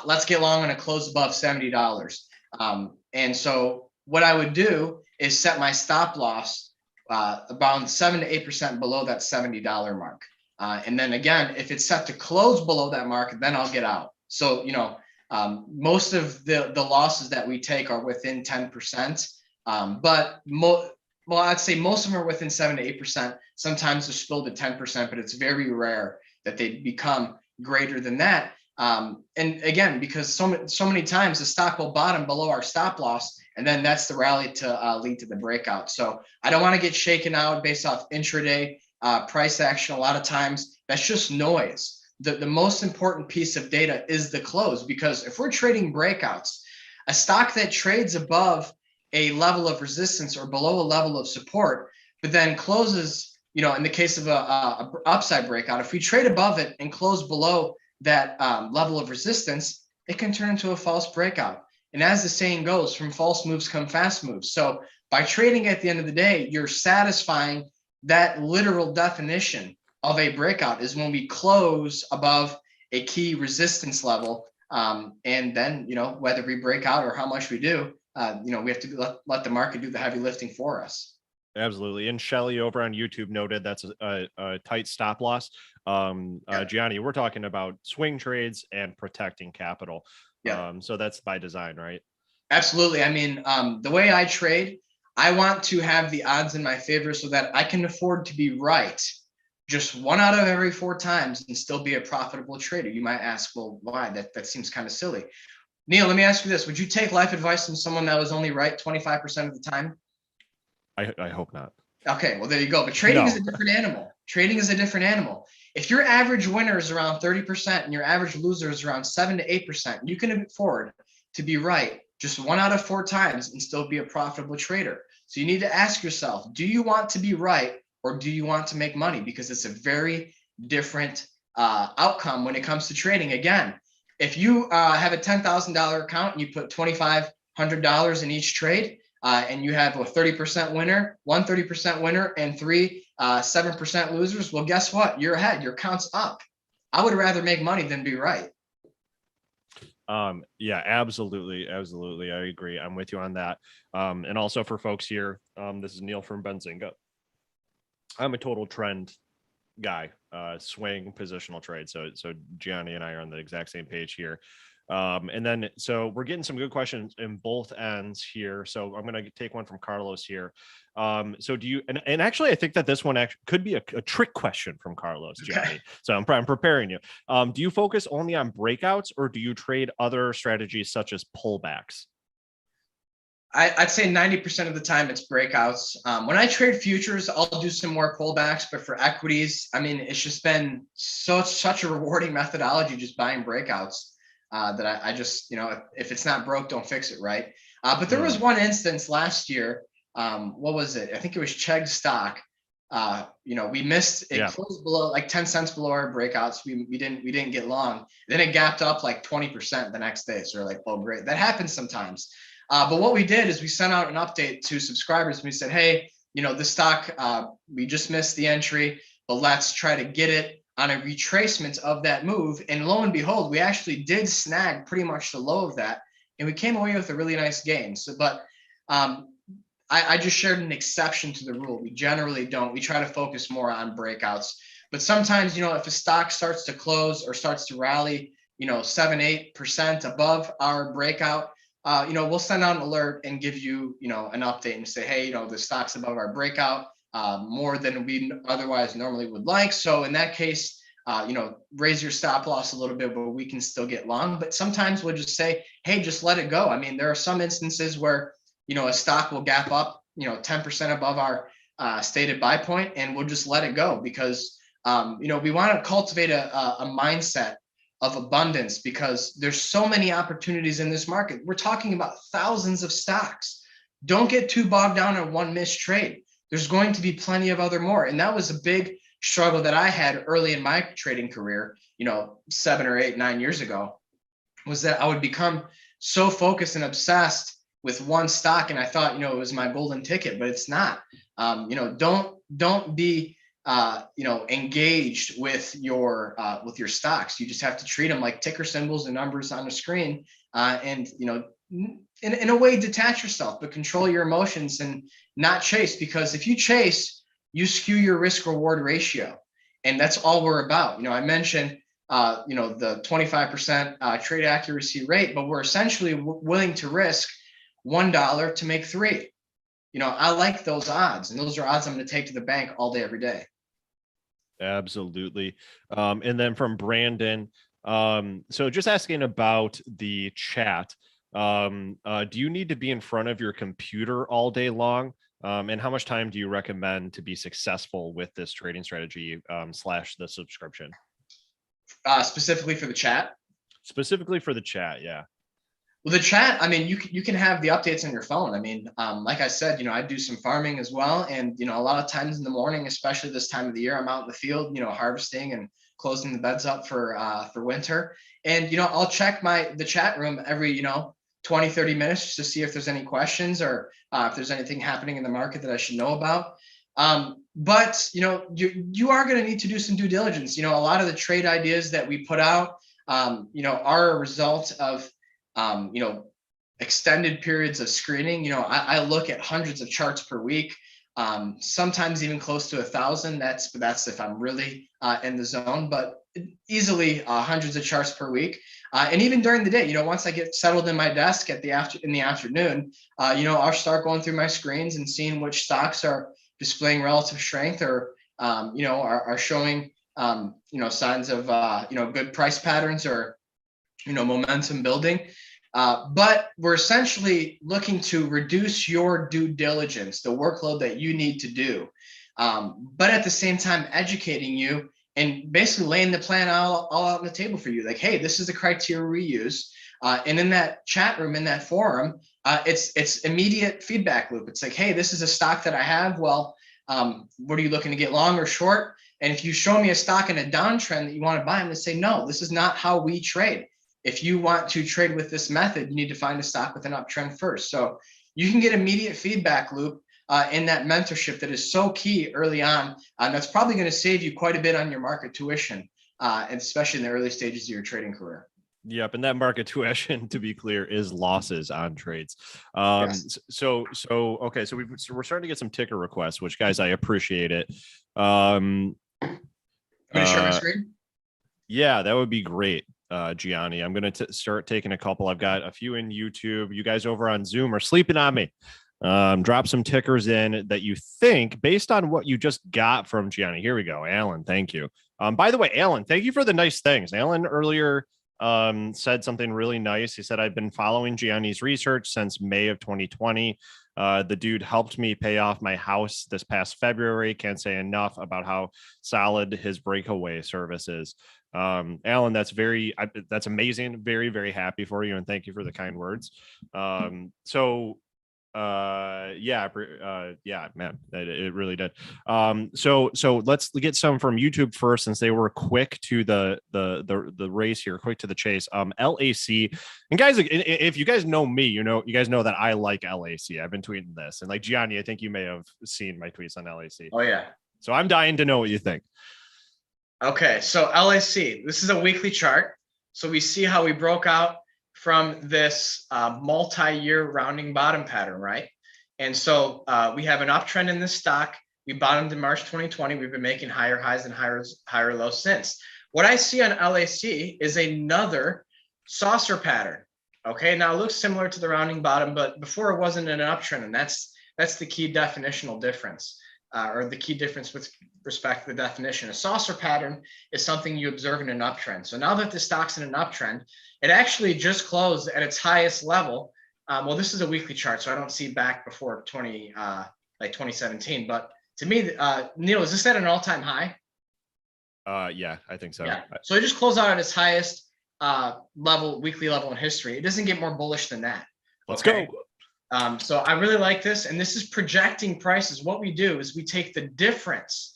let's get long on a close above $70. And so what I would do is set my stop loss around 7 to 8% below that $70 mark. And then again, if it's set to close below that mark, then I'll get out. So, most of the losses that we take are within 10%. But I'd say most of them are within 7 to 8%. Sometimes they're spilled to 10%, but it's very rare that they become greater than that. And again, because so many times the stock will bottom below our stop loss, and then that's the rally to lead to the breakout. So I don't want to get shaken out based off intraday price action. A lot of times that's just noise. The most important piece of data is the close, because if we're trading breakouts, a stock that trades above a level of resistance or below a level of support, but then closes, in the case of a upside breakout, if we trade above it and close below that level of resistance, it can turn into a false breakout. And as the saying goes, from false moves come fast moves. So by trading at the end of the day, you're satisfying that literal definition of a breakout is when we close above a key resistance level. And then, whether we break out or how much we do, we have to let the market do the heavy lifting for us. Absolutely. And Shelly over on YouTube noted that's a tight stop loss. Gianni, we're talking about swing trades and protecting capital. Yeah. So that's by design, right? Absolutely. I mean, the way I trade, I want to have the odds in my favor so that I can afford to be right just 1 out of every 4 times and still be a profitable trader. You might ask, well, why? That seems kind of silly. Neil, let me ask you this. Would you take life advice from someone that was only right 25% of the time? I hope not. Okay, well, there you go. But trading is a different animal. trading is a different animal. If your average winner is around 30% and your average loser is around 7 to 8%, you can afford to be right just 1 out of 4 times and still be a profitable trader. So you need to ask yourself, do you want to be right or do you want to make money? Because it's a very different outcome when it comes to trading. Again, if you have a $10,000 account and you put $2,500 in each trade, and you have a 30% winner, 30% winner, and 7% losers, well, guess what? You're ahead. Your account's up. I would rather make money than be right. Yeah, absolutely. I agree. I'm with you on that. And also for folks here, this is Neil from Benzinga. I'm a total trend guy, swing positional trade. So Gianni and I are on the exact same page here. And then, so we're getting some good questions in both ends here. So I'm going to take one from Carlos here. So do you, and actually, I think that this one actually could be a trick question from Carlos, Gianni. Okay. So I'm preparing you. Do you focus only on breakouts or do you trade other strategies such as pullbacks? I'd say 90% of the time it's breakouts. When I trade futures, I'll do some more pullbacks, but for equities, I mean, it's just been such a rewarding methodology just buying breakouts. That I just, if it's not broke, don't fix it, right? But there was one instance last year. What was it? I think it was Chegg stock. We missed it. Closed below, like 10 cents below our breakouts. We didn't get long. Then it gapped up like 20% the next day. So we're like, oh great, that happens sometimes. But what we did is we sent out an update to subscribers and we said, hey, this stock, we just missed the entry, but let's try to get it on a retracement of that move. And lo and behold, we actually did snag pretty much the low of that. And we came away with a really nice gain. So, but I just shared an exception to the rule. We generally don't. We try to focus more on breakouts. But sometimes, if a stock starts to close or starts to rally, 7-8% above our breakout, we'll send out an alert and give you, an update and say, hey, the stock's above our breakout. More than we otherwise normally would like. So in that case, raise your stop loss a little bit, but we can still get long. But sometimes we'll just say, hey, just let it go. I mean, there are some instances where, a stock will gap up, 10% above our stated buy point, and we'll just let it go because, we want to cultivate a mindset of abundance because there's so many opportunities in this market. We're talking about thousands of stocks. Don't get too bogged down on one missed trade. There's going to be plenty of other more. And that was a big struggle that I had early in my trading career, 7 or 8, 9 years ago, was that I would become so focused and obsessed with one stock. And I thought, it was my golden ticket, but it's not. Don't be, engaged with your stocks. You just have to treat them like ticker symbols and numbers on the screen. And, in a way, detach yourself, but control your emotions and not chase, because if you chase, you skew your risk reward ratio. And that's all we're about. I mentioned, the 25% trade accuracy rate, but we're essentially willing to risk $1 to make 3. I like those odds, and those are odds I'm going to take to the bank all day, every day. Absolutely. And then from Brandon, so just asking about the chat. Do you need to be in front of your computer all day long? And how much time do you recommend to be successful with this trading strategy / the subscription? Specifically for the chat? Specifically for the chat, yeah. Well, the chat, I mean, you can have the updates on your phone. I mean, like I said, I do some farming as well. And, a lot of times in the morning, especially this time of the year, I'm out in the field, harvesting and closing the beds up for winter. And, I'll check the chat room every, 20, 30 minutes just to see if there's any questions or if there's anything happening in the market that I should know about. But, you are going to need to do some due diligence. A lot of the trade ideas that we put out, are a result of, extended periods of screening. I look at hundreds of charts per week, sometimes even close to 1,000. That's if I'm really in the zone, but easily hundreds of charts per week. And even during the day, once I get settled in my desk in the afternoon, I'll start going through my screens and seeing which stocks are displaying relative strength or, are showing, signs of, good price patterns or, momentum building. But we're essentially looking to reduce your due diligence, the workload that you need to do. but at the same time educating you and basically laying the plan all out on the table for you. Like, hey, this is the criteria we use. And in that chat room, in that forum, it's immediate feedback loop. It's like, hey, this is a stock that I have. Well, what are you looking to get, long or short? And if you show me a stock in a downtrend that you want to buy, I'm going to say, no, this is not how we trade. If you want to trade with this method, you need to find a stock with an uptrend first. So you can get immediate feedback loop in that mentorship that is so key early on. That's probably going to save you quite a bit on your market tuition, especially in the early stages of your trading career. Yep, and that market tuition, to be clear, is losses on trades. Yes. So okay, so we're starting to get some ticker requests, which, guys, I appreciate it. Um, Can I share my screen? Yeah, that would be great, Gianni. I'm going to start taking a couple. I've got a few in YouTube. You guys over on Zoom are sleeping on me. Drop some tickers in that you think, based on what you just got from Gianni. Here we go. Alan, thank you. By the way, Alan, thank you for the nice things. Alan earlier said something really nice. He said, I've been following Gianni's research since May of 2020. The dude helped me pay off my house this past February. Can't say enough about how solid his breakaway service is. Alan, that's amazing. Very, very happy for you. And thank you for the kind words. Yeah, man, it really did. So let's get some from YouTube first, since they were quick to the race here, quick to the chase. LAC, and guys, if you guys know me, you guys know that I like LAC. I've been tweeting this, and like Gianni, I think you may have seen my tweets on LAC. Oh yeah. So I'm dying to know what you think. Okay, so LAC, this is a weekly chart. So we see how we broke out from this multi-year rounding bottom pattern, right? And so we have an uptrend in this stock. We bottomed in March 2020. We've been making higher highs and higher lows since. What I see on LAC is another saucer pattern. Okay, now it looks similar to the rounding bottom, but before it wasn't an uptrend, and that's the key definitional difference, or the key difference with respect to the definition. A saucer pattern is something you observe in an uptrend. So now that the stock's in an uptrend, it actually just closed at its highest level. Well, this is a weekly chart, so I don't see back before 2017. But to me, Neil, is this at an all-time high? Yeah, I think so. Yeah. So it just closed out at its highest weekly level in history. It doesn't get more bullish than that. Let's go. So I really like this, and this is projecting prices. What we do is we take the difference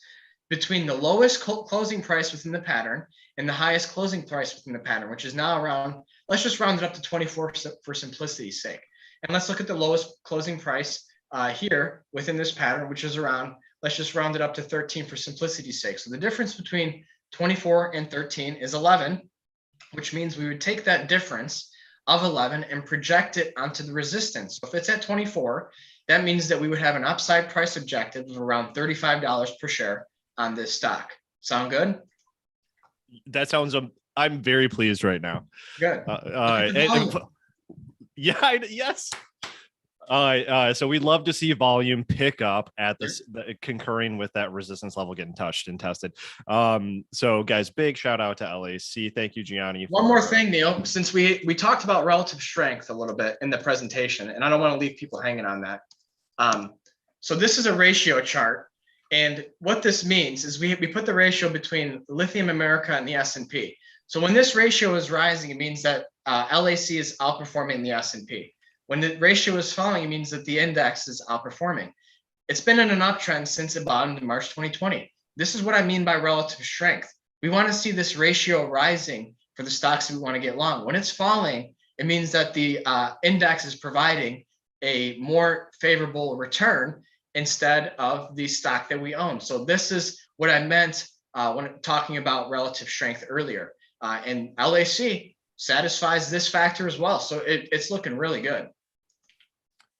between the lowest closing price within the pattern and the highest closing price within the pattern, which is now around, let's just round it up to 24 for simplicity's sake. And let's look at the lowest closing price here within this pattern, which is around, let's just round it up to 13 for simplicity's sake. So the difference between 24 and 13 is 11, which means we would take that difference of 11 and project it onto the resistance. So if it's at 24, that means that we would have an upside price objective of around $35 per share on this stock. Sound good? That sounds, I'm very pleased right now. Good. Yes. So we'd love to see volume pick up at this, concurring with that resistance level getting touched and tested. So guys, big shout out to LAC. Thank you, Gianni. One more thing, Neil, since we talked about relative strength a little bit in the presentation, and I don't want to leave people hanging on that. So this is a ratio chart. And what this means is we put the ratio between Lithium America and the S&P. So when this ratio is rising, it means that LAC is outperforming the S&P. When the ratio is falling, it means that the index is outperforming. It's been in an uptrend since it bottomed in March 2020. This is what I mean by relative strength. We want to see this ratio rising for the stocks we want to get long. When it's falling, it means that the index is providing a more favorable return instead of the stock that we own. So this is what I meant when talking about relative strength earlier. And LAC satisfies this factor as well. So it's looking really good.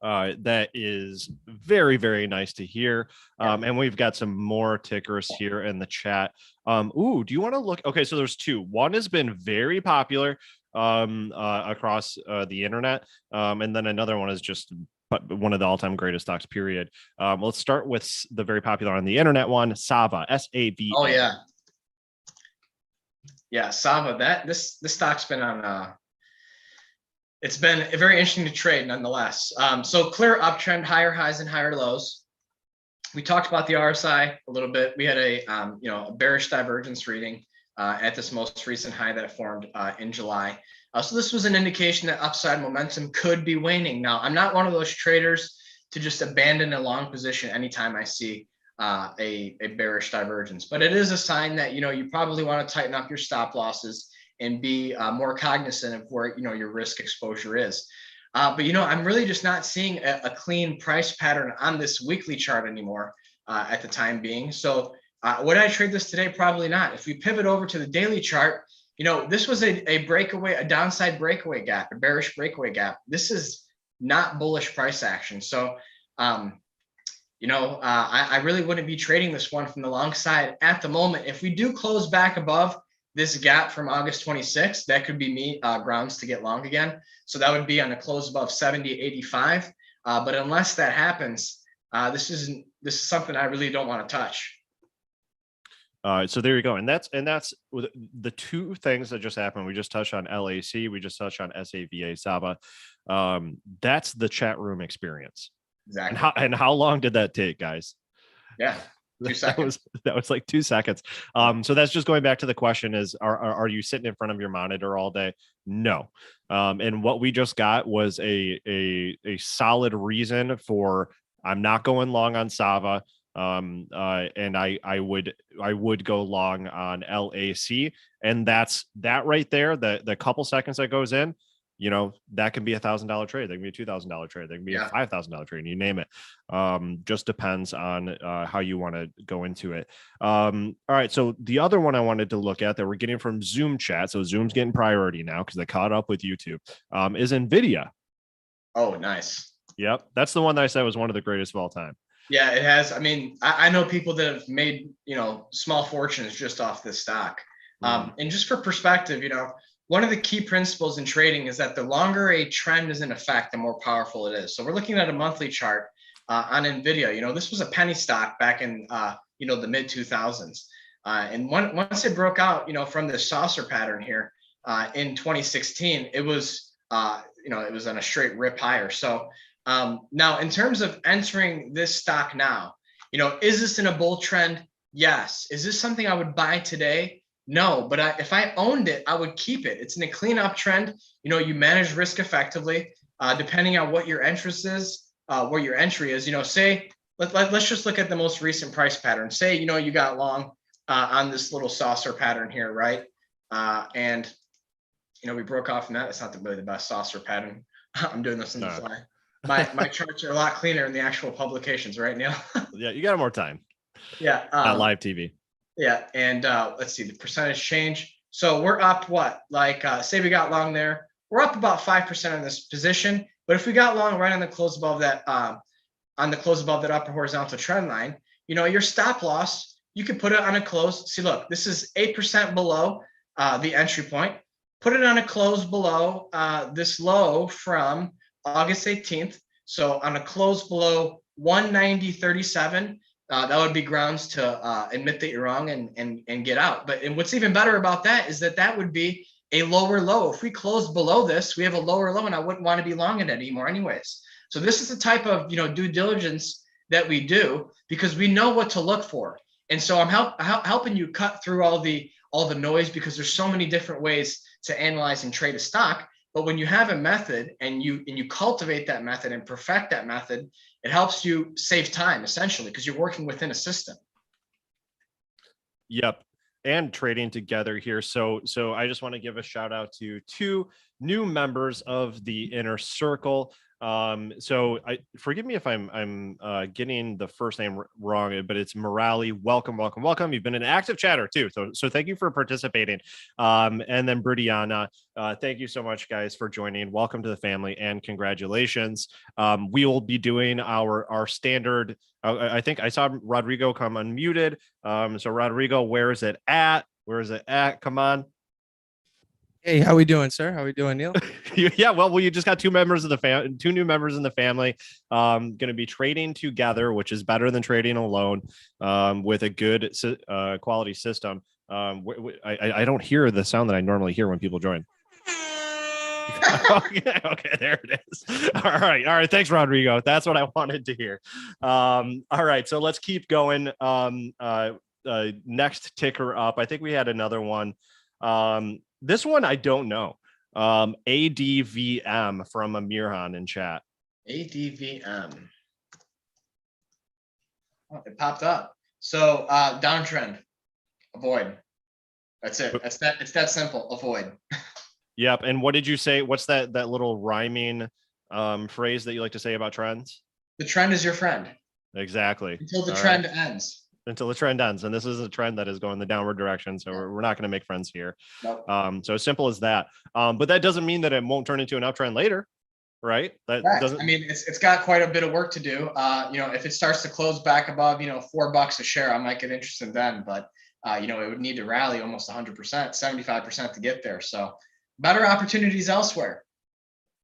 That is very, very nice to hear. And we've got some more tickers here in the chat. Do you want to look? Okay, so there's two. One has been very popular across the internet. And then another one is just one of the all-time greatest stocks, period. Let's start with the very popular on the internet one, Sava, S-A-V-A. Oh yeah. Yeah, Sava, this stock's been on it's been very interesting to trade nonetheless. So clear uptrend, higher highs and higher lows. we talked about the RSI a little bit. We had a bearish divergence reading at this most recent high that formed in July. So this was an indication that upside momentum could be waning. Now, I'm not one of those traders to just abandon a long position anytime I see a bearish divergence, but it is a sign that you probably want to tighten up your stop losses and be more cognizant of where your risk exposure is. But I'm really just not seeing a clean price pattern on this weekly chart anymore at the time being. So would I trade this today? Probably not. If we pivot over to the daily chart, this was a downside breakaway gap, a bearish breakaway gap. This is not bullish price action. So I really wouldn't be trading this one from the long side at the moment. If we do close back above this gap from August 26th, that could be me grounds to get long again. So that would be on a close above 70.85. But unless that happens, this is something I really don't want to touch. So there you go. And that's the two things that just happened. We just touched on LAC. We just touched on SAVA Saba. That's the chat room experience. Exactly. And how long did that take, guys? Yeah. 2 seconds. That was like 2 seconds. So that's just going back to the question is, are you sitting in front of your monitor all day? No. And what we just got was a solid reason for, I'm not going long on Sava. And I would go long on LAC, and that's that right there. The couple seconds that goes in, that can be $1,000 trade. That can be a $2,000 trade. That can be a $5,000 trade. You name it. Just depends on how you want to go into it. All right. So the other one I wanted to look at that we're getting from Zoom chat. So Zoom's getting priority now because they caught up with YouTube. Is Nvidia. Oh, nice. Yep, that's the one that I said was one of the greatest of all time. Yeah, it has. I mean, I know people that have made, small fortunes just off this stock. And just for perspective, one of the key principles in trading is that the longer a trend is in effect, the more powerful it is. So we're looking at a monthly chart on Nvidia. This was a penny stock back in, the mid 2000s. And once it broke out, from this saucer pattern here in 2016, it was, it was on a straight rip higher. So now, in terms of entering this stock now, is this in a bull trend? Yes. Is this something I would buy today? No. But if I owned it, I would keep it. It's in a clean uptrend. You manage risk effectively, depending on what your interest is, where your entry is. Say let's just look at the most recent price pattern. Say you got long on this little saucer pattern here, right? And we broke off from that. It's not really the best saucer pattern. I'm doing this on the fly. My charts are a lot cleaner in the actual publications right now. Yeah, you got more time. Yeah. Not live TV. Yeah. And let's see the percentage change. So we're up what? Say we got long there. We're up about 5% on this position. But if we got long right on the close above that, upper horizontal trend line, your stop loss, you could put it on a close. See, look, this is 8% below the entry point. Put it on a close below this low from August 18th. So on a close below 190.37, that would be grounds to admit that you're wrong and get out. And what's even better about that is that would be a lower low. If we close below this, we have a lower low, and I wouldn't want to be long in it anymore anyways. So this is the type of due diligence that we do because we know what to look for. And so I'm helping you cut through all the noise because there's so many different ways to analyze and trade a stock. But when you have a method and you cultivate that method and perfect that method, it helps you save time essentially because you're working within a system. Yep. And trading together here. So I just want to give a shout out to 2 new members of the inner circle. So forgive me if I'm getting the first name wrong, but it's Morale. Welcome. You've been an active chatter too. So thank you for participating. And then Bridiana, thank you so much guys for joining. Welcome to the family and congratulations. We will be doing our standard. I think I saw Rodrigo come unmuted. So Rodrigo, where is it at? Come on. Hey, how we doing, sir? How we doing, Neil? Yeah, well, you just got 2 members of the family, 2 new members in the family, going to be trading together, which is better than trading alone, with a good quality system. I don't hear the sound that I normally hear when people join. Okay, there it is. All right. Thanks, Rodrigo. That's what I wanted to hear. All right, so let's keep going. Next ticker up. I think we had another one. This one I don't know. ADVM from Amirhan in chat. ADVM. Oh, it popped up. So downtrend, avoid. That's it. It's that simple. Avoid. Yep. And what did you say? What's that little rhyming phrase that you like to say about trends? The trend is your friend. Exactly. Until the trend ends. Until the trend ends. And this is a trend that is going the downward direction. So we're not going to make friends here. Nope. So as simple as that. But that doesn't mean that it won't turn into an uptrend later, right? That doesn't. I mean, it's got quite a bit of work to do. If it starts to close back above, $4 a share, I might get interested then. But it would need to rally almost 100%, 75% to get there. So better opportunities elsewhere.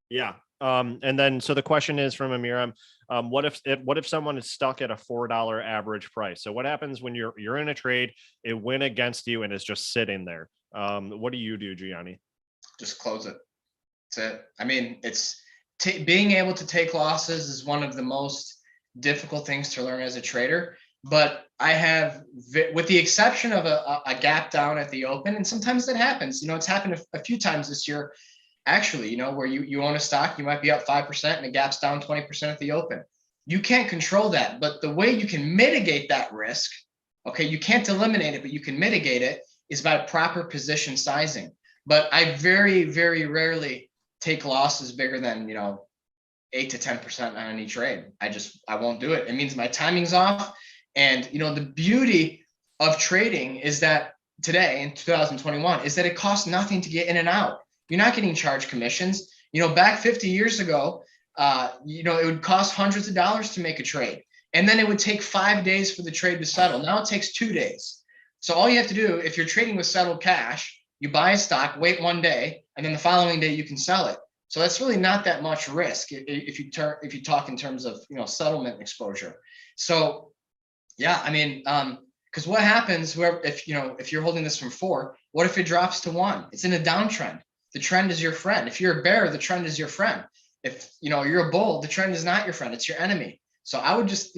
Yeah. And then, so the question is from Amiram, what if someone is stuck at a $4 average price? So what happens when you're in a trade, it went against you and it's just sitting there? What do you do, Gianni? Just close it. That's it. I mean, it's being able to take losses is one of the most difficult things to learn as a trader. But I have, with the exception of a gap down at the open, and sometimes that happens. It's happened a few times this year. Actually, where you own a stock, you might be up 5% and the gap's down 20% at the open. You can't control that, but the way you can mitigate that risk, okay, you can't eliminate it, but you can mitigate it, is by proper position sizing. But I very, very rarely take losses bigger than 8 to 10% on any trade. I won't do it. It means my timing's off. And the beauty of trading is that today in 2021 is that it costs nothing to get in and out. You're not getting charged commissions. Back 50 years ago, it would cost hundreds of dollars to make a trade. And then it would take 5 days for the trade to settle. Now it takes 2 days. So all you have to do, if you're trading with settled cash, you buy a stock, wait 1 day, and then the following day you can sell it. So that's really not that much risk if you talk in terms of settlement exposure. So yeah, I mean, because what happens if you're holding this from 4, what if it drops to 1? It's in a downtrend. The trend is your friend. If you're a bear, the trend is your friend. If you're a bull, the trend is not your friend, it's your enemy. So I would just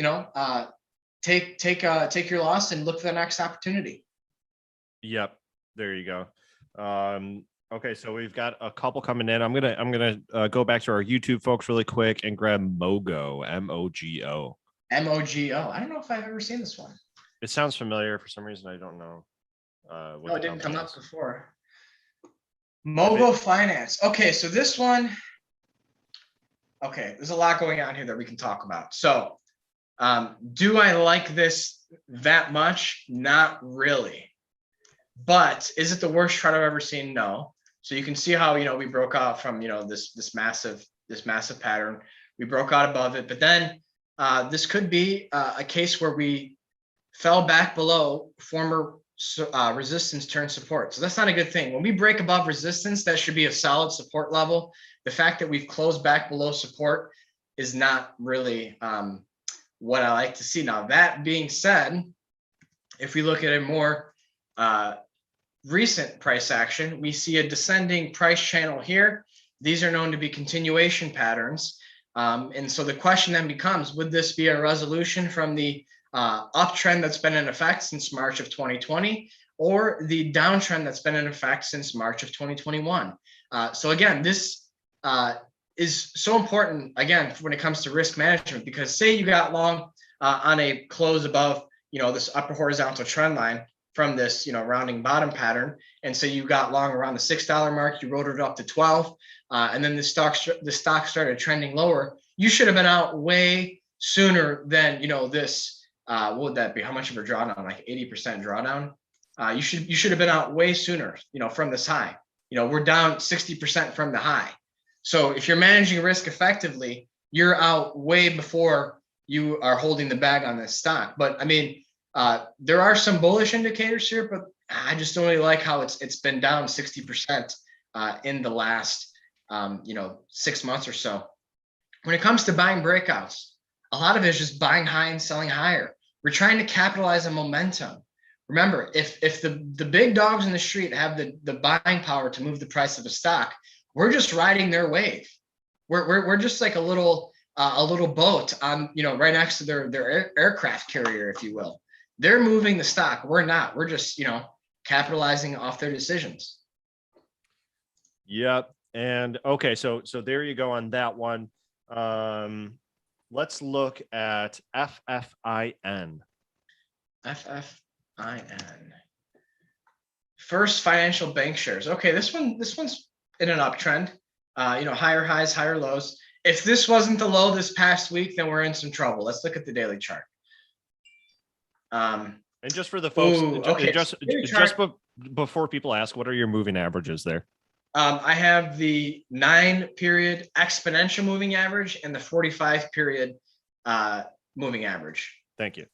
take your loss and look for the next opportunity. Yep, there you go. Okay, so we've got a couple coming in. I'm gonna go back to our YouTube folks really quick and grab Mogo, MOGO. MOGO. I don't know if I've ever seen this one. It sounds familiar for some reason. I don't know. It didn't come up before. Mogo Finance. Okay, so this one. Okay, there's a lot going on here that we can talk about. So, do I like this that much? Not really. But is it the worst chart I've ever seen? No. So you can see how we broke out from this massive pattern. We broke out above it, but then this could be a case where we fell back below former resistance turn support. So that's not a good thing. When we break above resistance, that should be a solid support level. The fact that we've closed back below support is not really what I like to see. Now, that being said, if we look at a more recent price action, we see a descending price channel here. These are known to be continuation patterns. And so the question then becomes, would this be a resolution from the uptrend that's been in effect since March of 2020, or the downtrend that's been in effect since March of 2021? So again, this is so important, again, when it comes to risk management, because say you got long on a close above, this upper horizontal trend line from this, rounding bottom pattern. And so you got long around the $6 mark, you rode it up to 12, and then the stock started trending lower. You should have been out way sooner than, this, what would that be? How much of a drawdown? Like 80% drawdown? You should have been out way sooner, from this high. We're down 60% from the high. So if you're managing risk effectively, you're out way before you are holding the bag on this stock. But I mean, there are some bullish indicators here, but I just don't really like how it's been down 60% in the last 6 months or so. When it comes to buying breakouts, a lot of it is just buying high and selling higher. We're trying to capitalize on momentum. Remember, if the big dogs in the street have the buying power to move the price of a stock, we're just riding their wave. We're just like a little boat on, right next to their aircraft carrier, if you will. They're moving the stock. We're not. We're just, capitalizing off their decisions. Yep. And okay, so there you go on that one. Let's look at FFIN. FFIN. First Financial Bank Shares. Okay, this one's in an uptrend. Higher highs, higher lows. If this wasn't the low this past week, then we're in some trouble. Let's look at the daily chart. And just for the folks, okay. Before people ask, what are your moving averages there? I have the 9-period exponential moving average and the 45-period moving average. Thank you.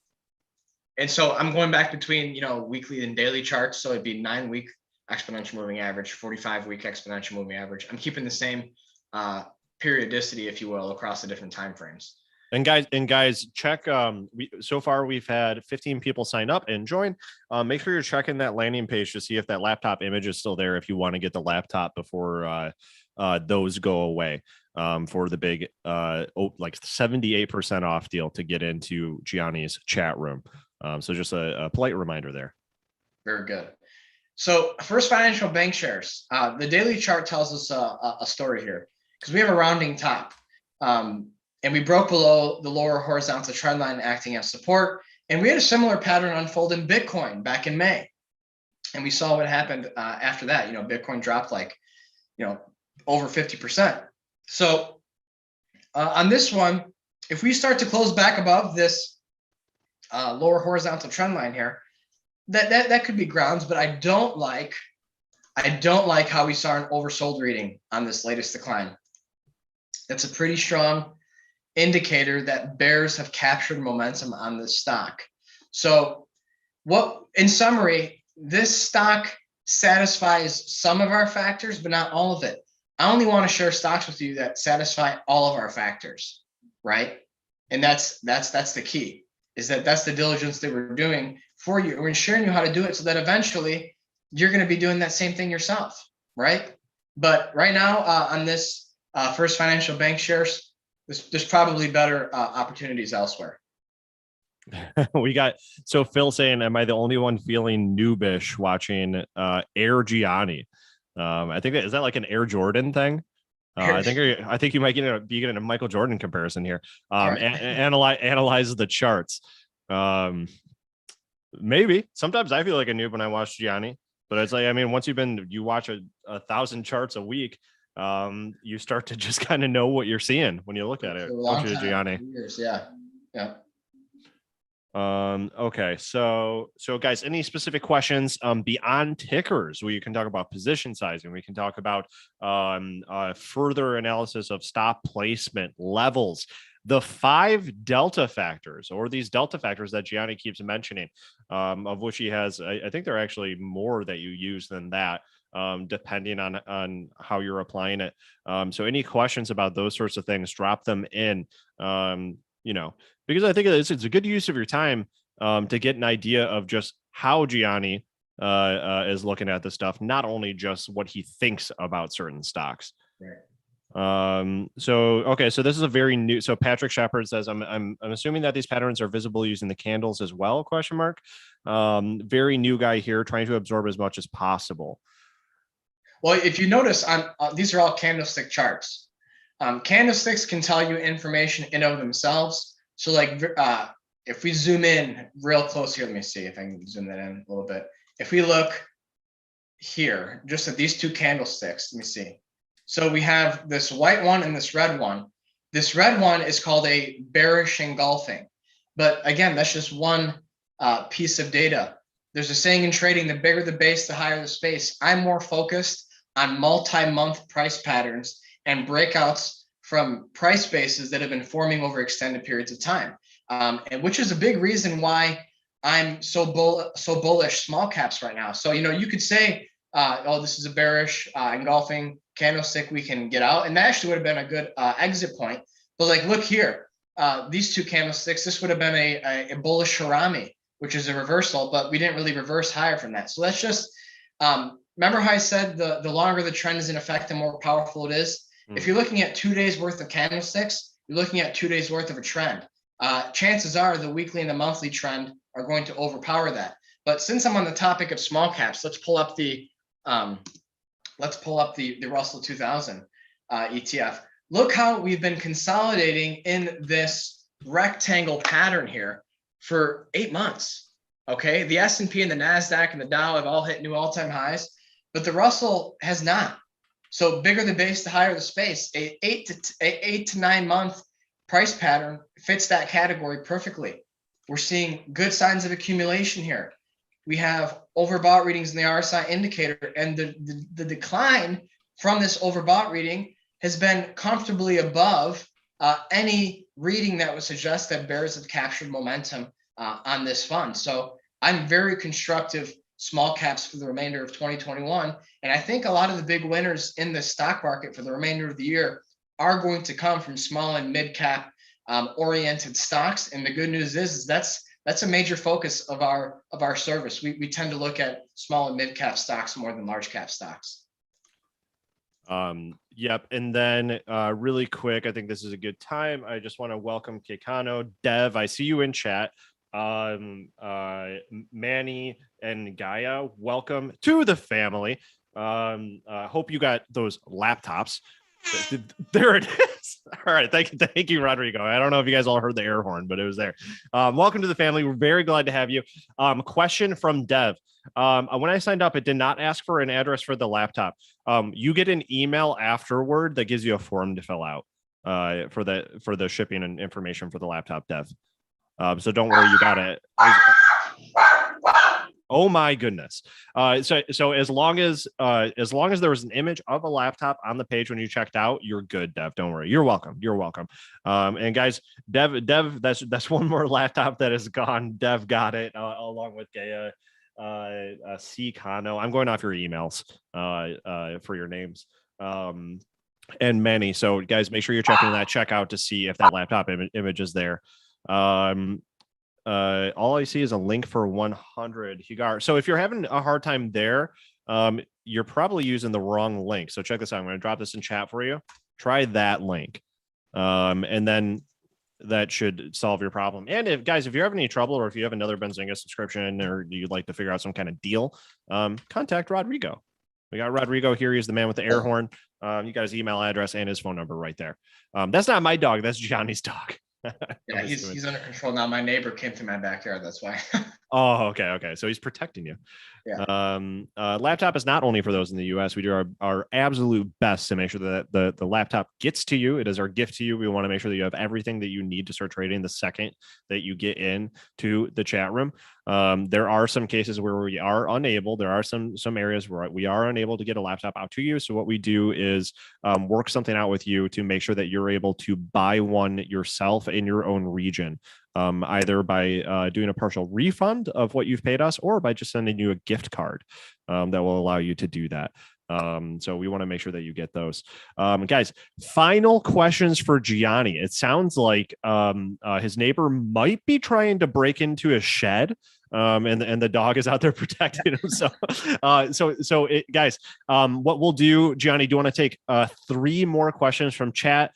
And so I'm going back between, weekly and daily charts. So it'd be 9-week exponential moving average, 45-week exponential moving average. I'm keeping the same periodicity, if you will, across the different time frames. And guys, check. So far we've had 15 people sign up and join. Make sure you're checking that landing page to see if that laptop image is still there. If you want to get the laptop before those go away, for the big like 78% off deal to get into Gianni's chat room. So just a polite reminder there. Very good. So First Financial Bank Shares. The daily chart tells us a story here because we have a rounding top. And we broke below the lower horizontal trend line acting as support. And we had a similar pattern unfold in Bitcoin back in May. And we saw what happened after that. Bitcoin dropped like, over 50%. So on this one, if we start to close back above this lower horizontal trend line here, that could be grounds, but I don't like how we saw an oversold reading on this latest decline. That's a pretty strong indicator that bears have captured momentum on this stock. So in summary, this stock satisfies some of our factors, but not all of it. I only want to share stocks with you that satisfy all of our factors, right? And that's the key, is that's the diligence that we're doing for you. We're sharing you how to do it so that eventually you're going to be doing that same thing yourself, right? But right now on this First Financial Bank Shares, there's probably better opportunities elsewhere. We got Phil saying, "Am I the only one feeling noobish watching Air Gianni?" I think is that like an Air Jordan thing. I think you might be getting a Michael Jordan comparison here. Right. Analyze the charts. Maybe sometimes I feel like a noob when I watch Gianni, but it's like, once you watch 1,000 charts a week, you start to just kind of know what you're seeing when you look at it. Don't you, Gianni? Years, yeah. Okay, so guys, any specific questions beyond tickers? We can talk about position sizing. We can talk about further analysis of stop placement levels, the 5 delta factors, or these delta factors that Gianni keeps mentioning, of which he has. I think there are actually more that you use than that, depending on how you're applying it. So any questions about those sorts of things, drop them in. Because I think it's a good use of your time to get an idea of just how Gianni is looking at this stuff, not only just what he thinks about certain stocks. Right. So this is a very new. So Patrick Shepard says, I'm assuming that these patterns are visible using the candles as well? ? Very new guy here, trying to absorb as much as possible. Well, if you notice, these are all candlestick charts. Candlesticks can tell you information in of themselves. So like if we zoom in real close here, let me see if I can zoom that in a little bit. If we look here, just at these 2 candlesticks, let me see. So we have this white one and this red one. This red one is called a bearish engulfing. But again, that's just one piece of data. There's a saying in trading, the bigger the base, the higher the space. I'm more focused on multi-month price patterns and breakouts from price bases that have been forming over extended periods of time, and which is a big reason why I'm so bullish small caps right now. So you could say, oh, this is a bearish engulfing candlestick, we can get out, and that actually would have been a good exit point. But like, look here, these 2 candlesticks, this would have been a bullish harami, which is a reversal, but we didn't really reverse higher from that. So that's just remember how I said the longer the trend is in effect, the more powerful it is. If you're looking at 2 days worth of candlesticks, you're looking at 2 days worth of a trend. Chances are the weekly and the monthly trend are going to overpower that. But since I'm on the topic of small caps, let's pull up the Russell 2000 ETF. Look how we've been consolidating in this rectangle pattern here for 8 months. Okay, the S&P and the NASDAQ and the Dow have all hit new all-time highs, but the Russell has not. So bigger the base, the higher the space. A 8 to 9 month price pattern fits that category perfectly. We're seeing good signs of accumulation here. We have overbought readings in the RSI indicator, and the decline from this overbought reading has been comfortably above any reading that would suggest that bears have captured momentum on this fund. So I'm very constructive small caps for the remainder of 2021. And I think a lot of the big winners in the stock market for the remainder of the year are going to come from small and mid cap oriented stocks. And the good news is that's a major focus of our service. We tend to look at small and mid cap stocks more than large cap stocks. Yep. And then really quick, I think this is a good time. I just want to welcome Kekano, Dev. I see you in chat. Manny and Gaia, welcome to the family. Hope you got those laptops. There it is. All right, thank you, Rodrigo. I don't know if you guys all heard the air horn, but it was there. Welcome to the family. We're very glad to have you. Question from Dev. When I signed up, it did not ask for an address for the laptop. You get an email afterward that gives you a form to fill out for the shipping and information for the laptop, Dev. So don't worry, you got it. Oh my goodness. So as long as there was an image of a laptop on the page when you checked out, you're good, Dev. Don't worry. You're welcome. You're welcome. And guys, Dev, that's one more laptop that is gone. Dev got it along with Gaia, C Kano. I'm going off your emails for your names. And many. So guys, make sure you're checking that checkout to see if that laptop image is there. All I see is a link for 100 Higar. So if you're having a hard time there, you're probably using the wrong link. So check this out. I'm going to drop this in chat for you. Try that link. And then that should solve your problem. And if you're having any trouble, or if you have another Benzinga subscription, or you'd like to figure out some kind of deal, contact Rodrigo. We got Rodrigo here. He's the man with the air horn. You got his email address and his phone number right there. That's not my dog. That's Gianni's dog. Yeah, he's under control now. My neighbor came to my backyard. That's why. Oh, okay. So he's protecting you. Yeah. Laptop is not only for those in the US. We do our absolute best to make sure that the laptop gets to you. It is our gift to you. We want to make sure that you have everything that you need to start trading the second that you get in to the chat room. There are some cases where we are unable. There are some areas where we are unable to get a laptop out to you. So what we do is work something out with you to make sure that you're able to buy one yourself in your own region. Either by doing a partial refund of what you've paid us, or by just sending you a gift card that will allow you to do that. So we want to make sure that you get those. Guys, final questions for Gianni. It sounds like his neighbor might be trying to break into his shed. And the dog is out there protecting him. So guys, what we'll do, Gianni, do you want to take 3 more questions from chat,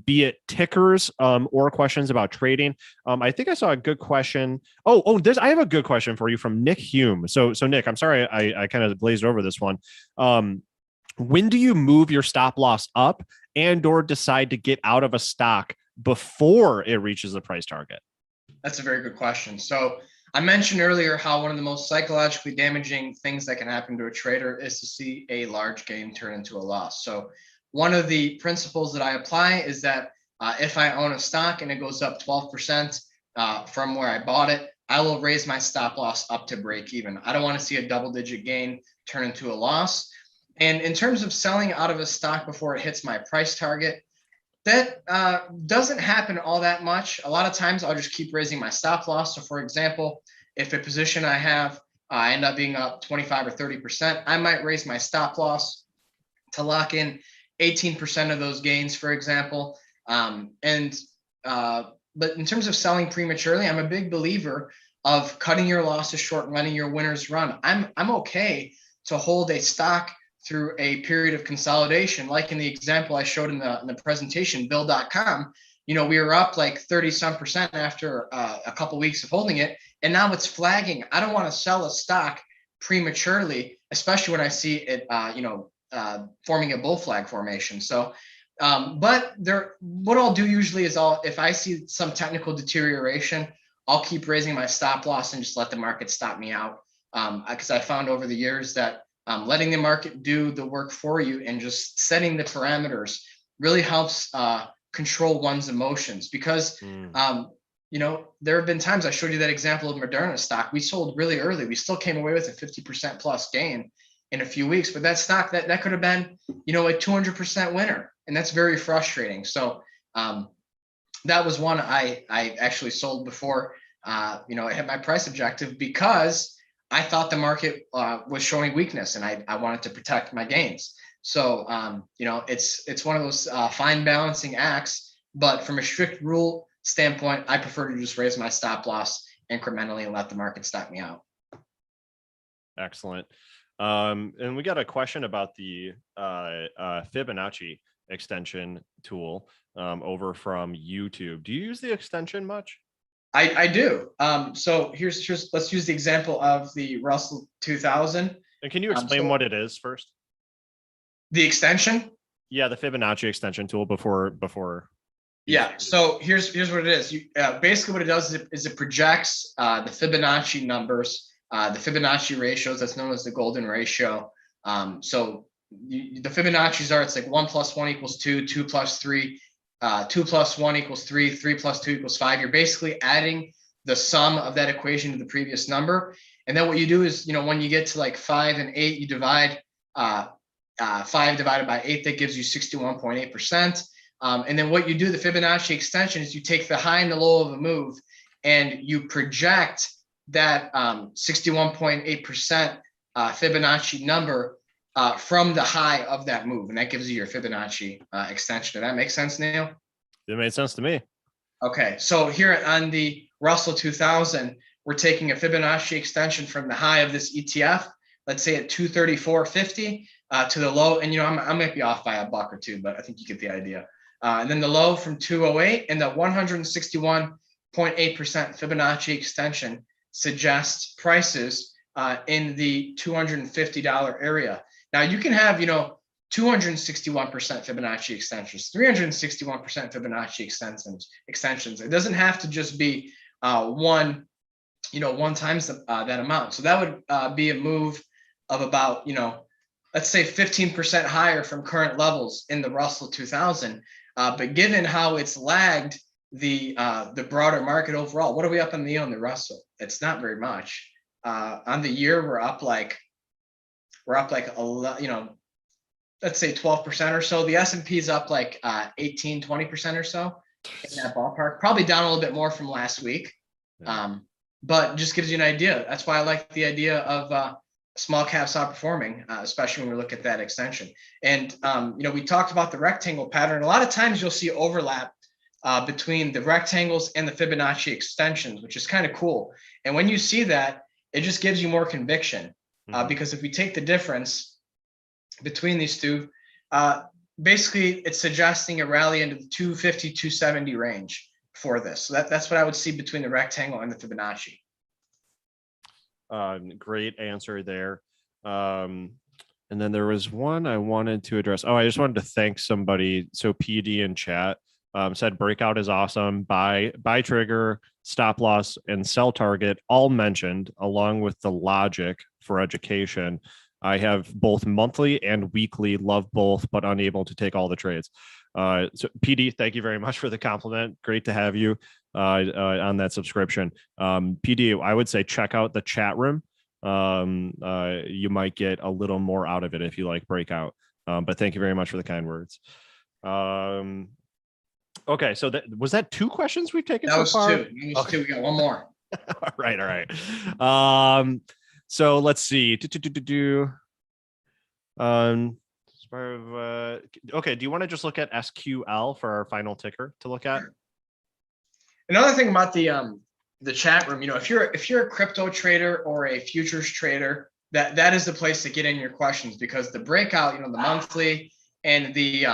be it tickers or questions about trading? I think I saw a good question. I have a good question for you from Nick Hume. So Nick, I'm sorry I kind of glazed over this one. When do you move your stop loss up and or decide to get out of a stock before it reaches the price target? That's a very good question. So I mentioned earlier how one of the most psychologically damaging things that can happen to a trader is to see a large gain turn into a loss. So one of the principles that I apply is that if I own a stock and it goes up 12% from where I bought it, I will raise my stop loss up to break even. I don't want to see a double-digit gain turn into a loss. And in terms of selling out of a stock before it hits my price target, that doesn't happen all that much. A lot of times I'll just keep raising my stop loss. So for example, if a position I have end up being up 25 or 30%, I might raise my stop loss to lock in 18% of those gains, for example. But in terms of selling prematurely, I'm a big believer of cutting your losses short and letting your winners run. I'm okay to hold a stock through a period of consolidation, like in the example I showed in the presentation, Bill.com. We were up like 30 some percent after a couple of weeks of holding it, and now it's flagging. I don't want to sell a stock prematurely, especially when I see it, forming a bull flag formation. So, but what I'll do usually is if I see some technical deterioration, I'll keep raising my stop loss and just let the market stop me out. Because I found over the years that letting the market do the work for you and just setting the parameters really helps control one's emotions. Because there have been times, I showed you that example of Morderno stock. We sold really early. We still came away with a 50% plus gain in a few weeks, but that stock that could have been, a 200% winner, and that's very frustrating. So that was one I actually sold before, I hit my price objective, because I thought the market was showing weakness, and I wanted to protect my gains. So it's one of those fine balancing acts. But from a strict rule standpoint, I prefer to just raise my stop loss incrementally and let the market stop me out. Excellent. And we got a question about the Fibonacci extension tool over from YouTube. Do you use the extension much? I do. So let's use the example of the Russell 2000. And can you explain what it is first? The extension? Yeah, the Fibonacci extension tool before. Yeah. So here's what it is. Basically what it does is it projects the Fibonacci numbers, the Fibonacci ratios. That's known as the golden ratio. So the Fibonacci's are, it's like 1 + 1 = 2, 2 + 3, 2 + 1 = 3, 3 + 2 = 5. You're basically adding the sum of that equation to the previous number. And then what you do is, when you get to like 5 and 8, you divide 5 divided by 8. That gives you 61.8%. And then what you do, the Fibonacci extension, is you take the high and the low of a move, and you project that 61.8% Fibonacci number from the high of that move, and that gives you your Fibonacci extension. Does that make sense, Neil? It made sense to me. Okay, so here on the Russell 2000, we're taking a Fibonacci extension from the high of this ETF, let's say at 234.50 to the low, and I might be off by a buck or two, but I think you get the idea. And then the low from 208, and the 161.8% Fibonacci extension suggests prices in the $250 area. Now you can have, 261% Fibonacci extensions, 361% Fibonacci extensions. It doesn't have to just be one times that amount. So that would be a move of about, let's say 15% higher from current levels in the Russell 2000. But given how it's lagged the broader market overall, what are we up on the Russell? It's not very much. On the year, we're up like a lot, let's say 12% or so. The S&P is up like 18, 20% or so in that ballpark. Probably down a little bit more from last week. But just gives you an idea. That's why I like the idea of small caps outperforming, especially when we look at that extension. And we talked about the rectangle pattern. A lot of times you'll see overlap between the rectangles and the Fibonacci extensions, which is kind of cool. And when you see that, it just gives you more conviction, because if we take the difference between these two, basically it's suggesting a rally into the 250, 270 range for this. So that's what I would see between the rectangle and the Fibonacci. Great answer there. And then there was one I wanted to address. I just wanted to thank somebody. So PD in chat said breakout is awesome. Buy trigger, stop loss, and sell target all mentioned, along with the logic for education. I have both monthly and weekly, love both, but unable to take all the trades. So PD, thank you very much for the compliment. Great to have you on that subscription. PD, I would say check out the chat room. You might get a little more out of it if you like breakout. But thank you very much for the kind words. Okay, so was that 2 questions we've taken so far? That was 2. We got one more. All right. So let's see. Okay, do you want to just look at SQL for our final ticker to look at? Another thing about the chat room, if you're a crypto trader or a futures trader, that is the place to get in your questions, because the breakout, the monthly and the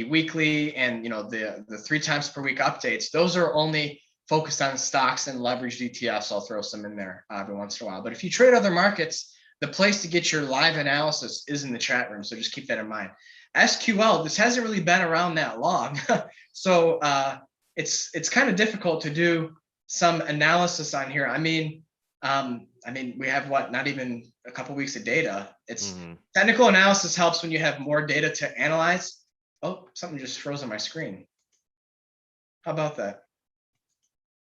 weekly and the 3 times per week updates, those are only focused on stocks and leveraged ETFs. I'll throw some in there every once in a while. But if you trade other markets, the place to get your live analysis is in the chat room. So just keep that in mind. SQL, this hasn't really been around that long. So it's kind of difficult to do some analysis on here. I mean, we have not even a couple weeks of data. It's technical analysis helps when you have more data to analyze. Oh, something just froze on my screen. How about that?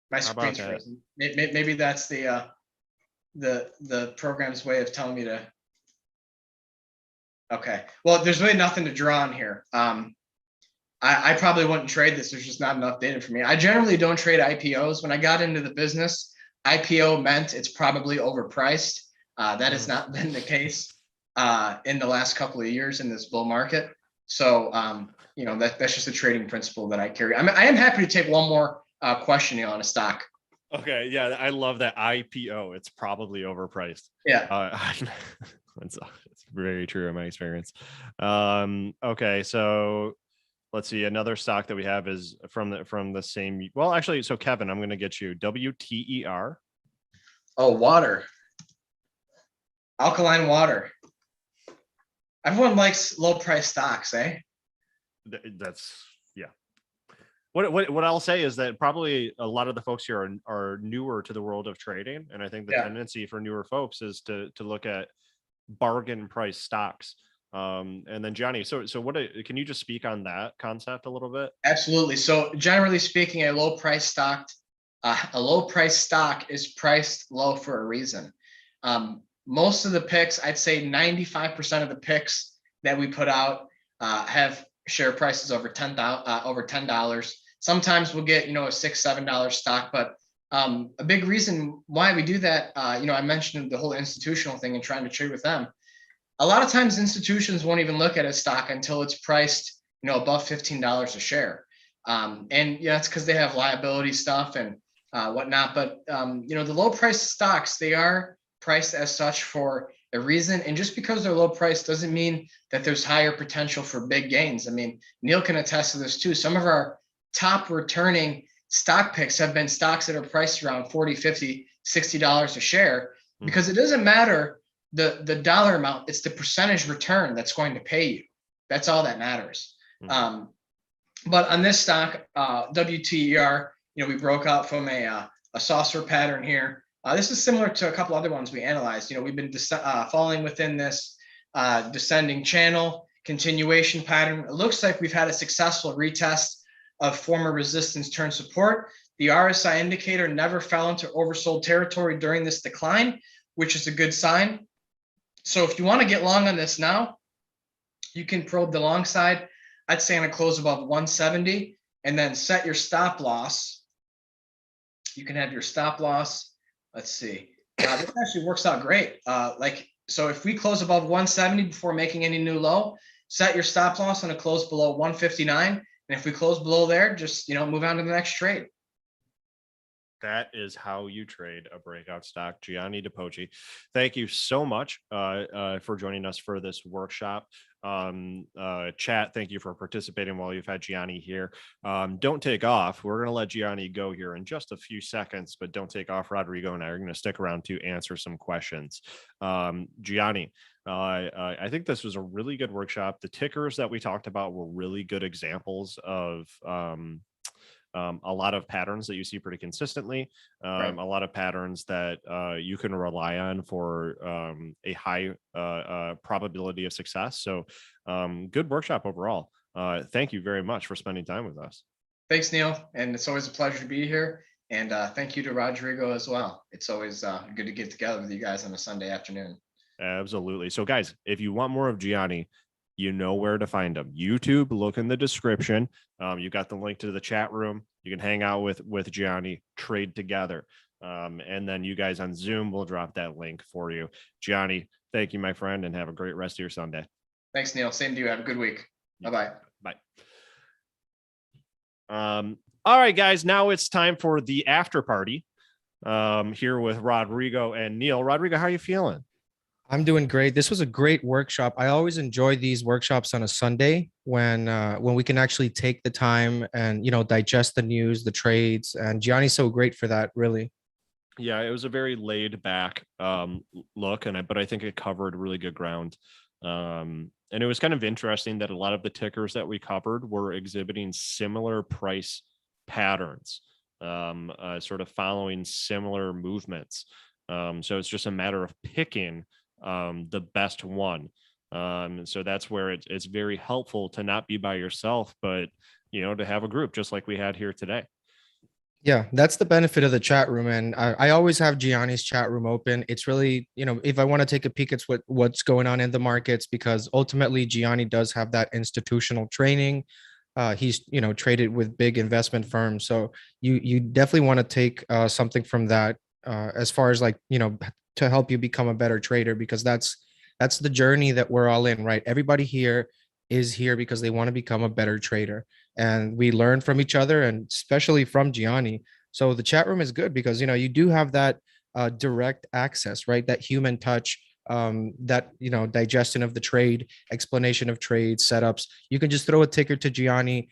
My screen's frozen. Maybe that's the program's way of telling me to. Okay. Well, there's really nothing to draw on here. I probably wouldn't trade this. There's just not enough data for me. I generally don't trade IPOs. When I got into the business, IPO meant it's probably overpriced. That has not been the case in the last couple of years in this bull market. So, that's just a trading principle that I carry. I am happy to take one more question on a stock. Okay. Yeah. I love that IPO. It's probably overpriced. Yeah. It's very true in my experience. Okay. So let's see. Another stock that we have is from the same. Well, actually, so Kevin, I'm going to get you WTER. Oh, water. Alkaline water. Everyone likes low price stocks, eh? That's yeah. What I'll say is that probably a lot of the folks here are newer to the world of trading, and I think the tendency for newer folks is to look at bargain price stocks. And then Gianni, so what can you just speak on that concept a little bit? Absolutely. So generally speaking, a low price stock is priced low for a reason. Most of the picks, I'd say 95% of the picks that we put out have share prices over $10. Sometimes we'll get a $6-7 stock, but a big reason why we do that, I mentioned the whole institutional thing and trying to trade with them. A lot of times institutions won't even look at a stock until it's priced above $15 a share, and it's because they have liability stuff and whatnot. But the low price stocks, they are priced as such for a reason, and just because they're low price doesn't mean that there's higher potential for big gains. I mean, Neil can attest to this too. Some of our top returning stock picks have been stocks that are priced around $40, $50, $60 a share, because it doesn't matter the dollar amount, it's the percentage return that's going to pay you. That's all that matters. But on this stock, WTER, we broke out from a saucer pattern here. This is similar to a couple other ones we analyzed. We've been falling within this descending channel continuation pattern. It looks like we've had a successful retest of former resistance turn support. The RSI indicator never fell into oversold territory during this decline, which is a good sign. So if you want to get long on this now, you can probe the long side. I'd say on a close above 170 and then set your stop loss. You can have your stop loss. Let's see. This actually works out great. So if we close above 170 before making any new low, set your stop loss on a close below 159. And if we close below there, just move on to the next trade. That is how you trade a breakout stock. Gianni Di Poce, thank you so much for joining us for this workshop. Chat, thank you for participating while you've had Gianni here. Don't take off. We're going to let Gianni go here in just a few seconds, but don't take off. Rodrigo and I are going to stick around to answer some questions. Gianni, I think this was a really good workshop. The tickers that we talked about were really good examples of a lot of patterns that you see pretty consistently, right. A lot of patterns that you can rely on for a high probability of success. So good workshop overall. Thank you very much for spending time with us. Thanks, Neil. And it's always a pleasure to be here. And thank you to Rodrigo as well. It's always good to get together with you guys on a Sunday afternoon. Absolutely. So guys, if you want more of Gianni, you know where to find him. YouTube, look in the description. You got the link to the chat room. You can hang out with Gianni, trade together. And then you guys on Zoom will drop that link for you. Gianni, thank you, my friend, and have a great rest of your Sunday. Thanks, Neil. Same to you. Have a good week. Bye-bye. Bye. All right, guys, now it's time for the after party here with Rodrigo and Neil. Rodrigo, how are you feeling? I'm doing great. This was a great workshop. I always enjoy these workshops on a Sunday when we can actually take the time and digest the news, the trades. And Gianni's so great for that, really. Yeah, it was a very laid back look, but I think it covered really good ground. And it was kind of interesting that a lot of the tickers that we covered were exhibiting similar price patterns, sort of following similar movements. So it's just a matter of picking the best one. So that's where it's very helpful to not be by yourself, but to have a group just like we had here today. Yeah, that's the benefit of the chat room. And I always have Gianni's chat room open. It's really, if I want to take a peek at what's going on in the markets, because ultimately Gianni does have that institutional training. He's, traded with big investment firms. So you definitely want to take something from that as far as like, to help you become a better trader, because that's the journey that we're all in, right? Everybody here is here because they want to become a better trader, and we learn from each other, and especially from Gianni. So the chat room is good because you do have that direct access, right? That human touch, that digestion of the trade, explanation of trades, setups. You can just throw a ticker to Gianni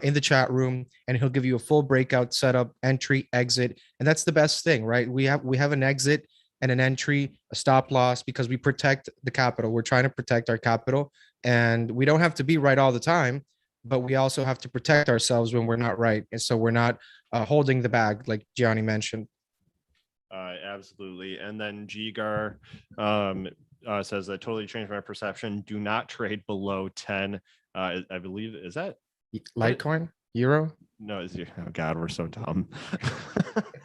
in the chat room, and he'll give you a full breakout setup, entry, exit, and that's the best thing, right? We have an exit and an entry, a stop loss, because we protect the capital. We're trying to protect our capital, and we don't have to be right all the time, but we also have to protect ourselves when we're not right. And so we're not holding the bag, like Gianni mentioned. Absolutely. And then Gigar says that totally changed my perception. Do not trade below 10. I believe, is that Litecoin, Euro? No, it's oh God, we're so dumb.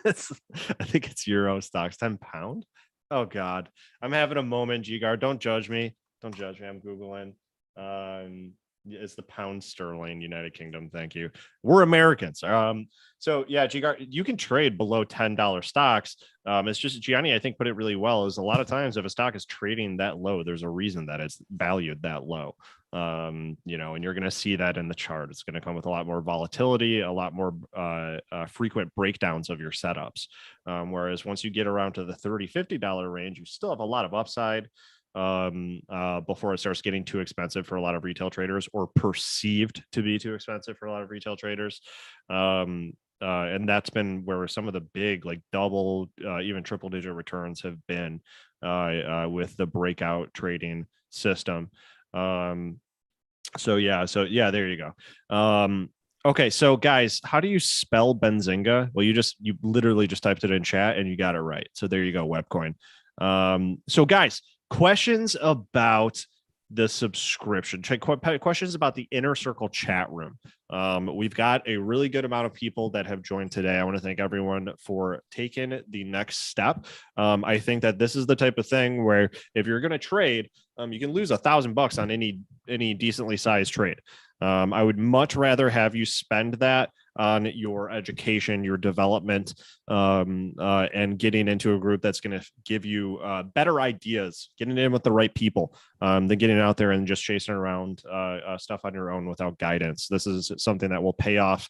I think it's Euro stocks, 10 pound. Oh God, I'm having a moment. Gigar, don't judge me. Don't judge me. I'm Googling. It's the pound sterling, United Kingdom. Thank you. We're Americans. So yeah, Gigar, you can trade below $10 stocks. It's just Gianni, I think, put it really well. Is a lot of times if a stock is trading that low, there's a reason that it's valued that low. And you're going to see that in the chart. It's going to come with a lot more volatility, a lot more frequent breakdowns of your setups. Whereas once you get around to the $30-$50 range, you still have a lot of upside before it starts getting too expensive for a lot of retail traders, or perceived to be too expensive for a lot of retail traders. And that's been where some of the big, like double, even triple digit returns have been with the breakout trading system. So yeah, there you go. Okay, so guys, how do you spell Benzinga? Well, you literally just typed it in chat and you got it right. So there you go, Webcoin. So guys, questions about the subscription, questions about the Inner Circle chat room. We've got a really good amount of people that have joined today. I want to thank everyone for taking the next step. I think that this is the type of thing where if you're going to trade, you can lose $1,000 on any decently sized trade. I would much rather have you spend that on your education, your development, and getting into a group that's going to give you better ideas, getting in with the right people, than getting out there and just chasing around stuff on your own without guidance. This is something that will pay off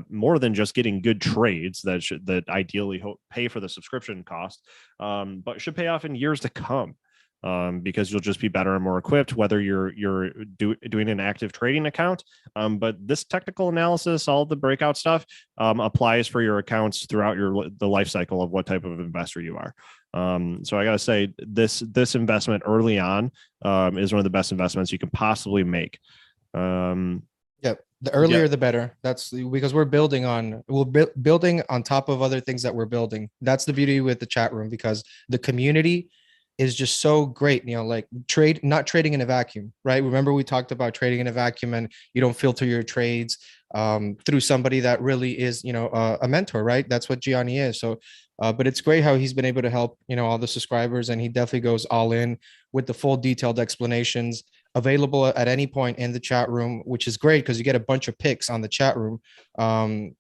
more than just getting good trades that ideally pay for the subscription cost, but should pay off in years to come. Because you'll just be better and more equipped, whether you're doing an active trading account. But this technical analysis, all the breakout stuff, applies for your accounts throughout the life cycle of what type of investor you are. So I gotta say, this investment early on is one of the best investments you can possibly make. Yep. The earlier, the better. That's because we're building on top of other things that we're building. That's the beauty with the chat room, because the community is just so great. Like not trading in a vacuum, right? Remember we talked about trading in a vacuum, and you don't filter your trades through somebody that really is, a mentor, right? That's what Gianni is. So, but it's great how he's been able to help, all the subscribers, and he definitely goes all in with the full detailed explanations available at any point in the chat room, which is great because you get a bunch of picks on the chat room.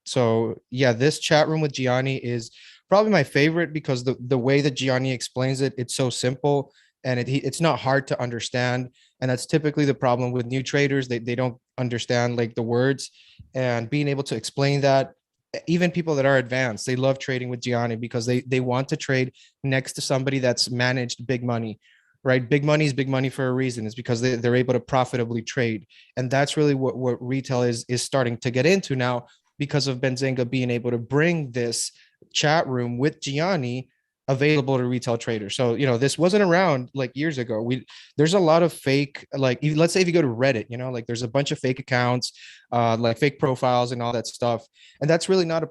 So yeah, this chat room with Gianni is probably my favorite because the way that Gianni explains it, it's so simple, and it's not hard to understand. And that's typically the problem with new traders. They don't understand like the words, and being able to explain that, even people that are advanced, they love trading with Gianni because they want to trade next to somebody that's managed big money. right? Big money is big money for a reason. It's because they're able to profitably trade. And that's really what retail is starting to get into now, because of Benzinga being able to bring this chat room with Gianni available to retail traders. So, this wasn't around like years ago. There's a lot of fake, like, let's say if you go to Reddit, like there's a bunch of fake accounts, like fake profiles and all that stuff. And that's really not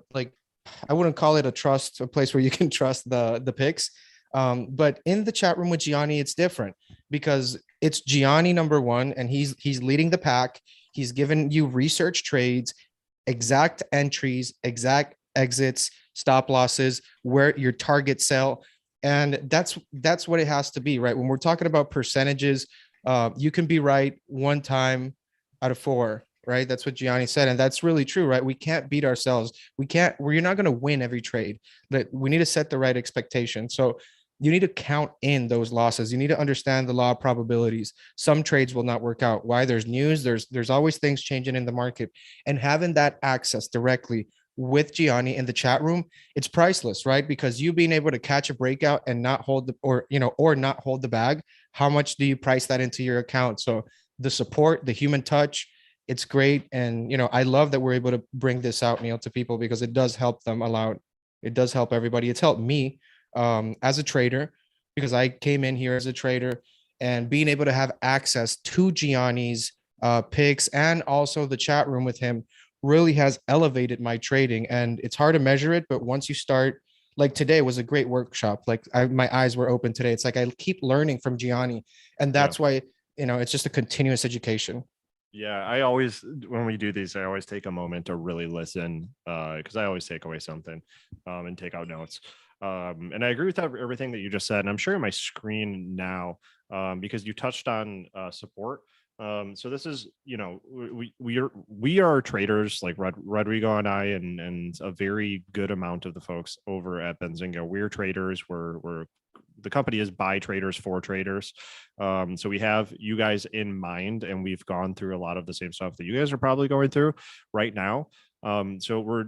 I wouldn't call it a place where you can trust the picks. But in the chat room with Gianni, it's different because it's Gianni number one, and he's leading the pack. He's given you research trades, exact entries, exact exits, stop losses, where your target sell. And that's what it has to be, right? When we're talking about percentages, you can be right one time out of four, right? That's what Gianni said. And that's really true, right? We can't beat ourselves. We're not going to win every trade, but we need to set the right expectation. So you need to count in those losses. You need to understand the law of probabilities. Some trades will not work out. Why? There's news. There's always things changing in the market, and having that access directly with Gianni in the chat room, it's priceless, right? Because you being able to catch a breakout and not hold or not hold the bag, how much do you price that into your account? So the support, the human touch, it's great. And, I love that we're able to bring this out, Neil, to people, because it does help them a lot. It does help everybody. It's helped me as a trader, because I came in here as a trader, and being able to have access to Gianni's picks and also the chat room with him really has elevated my trading. And it's hard to measure it, but once you start, like today was a great workshop. Like my eyes were open today. It's like I keep learning from Gianni, and that's why it's just a continuous education. Yeah, I always, when we do these, I always take a moment to really listen, because I always take away something and take out notes. And I agree with everything that you just said. And I'm sharing my screen now because you touched on support. So this is, we are traders like Rodrigo and I, and a very good amount of the folks over at Benzinga. We're traders. We're the company is by traders for traders. So we have you guys in mind, and we've gone through a lot of the same stuff that you guys are probably going through right now. So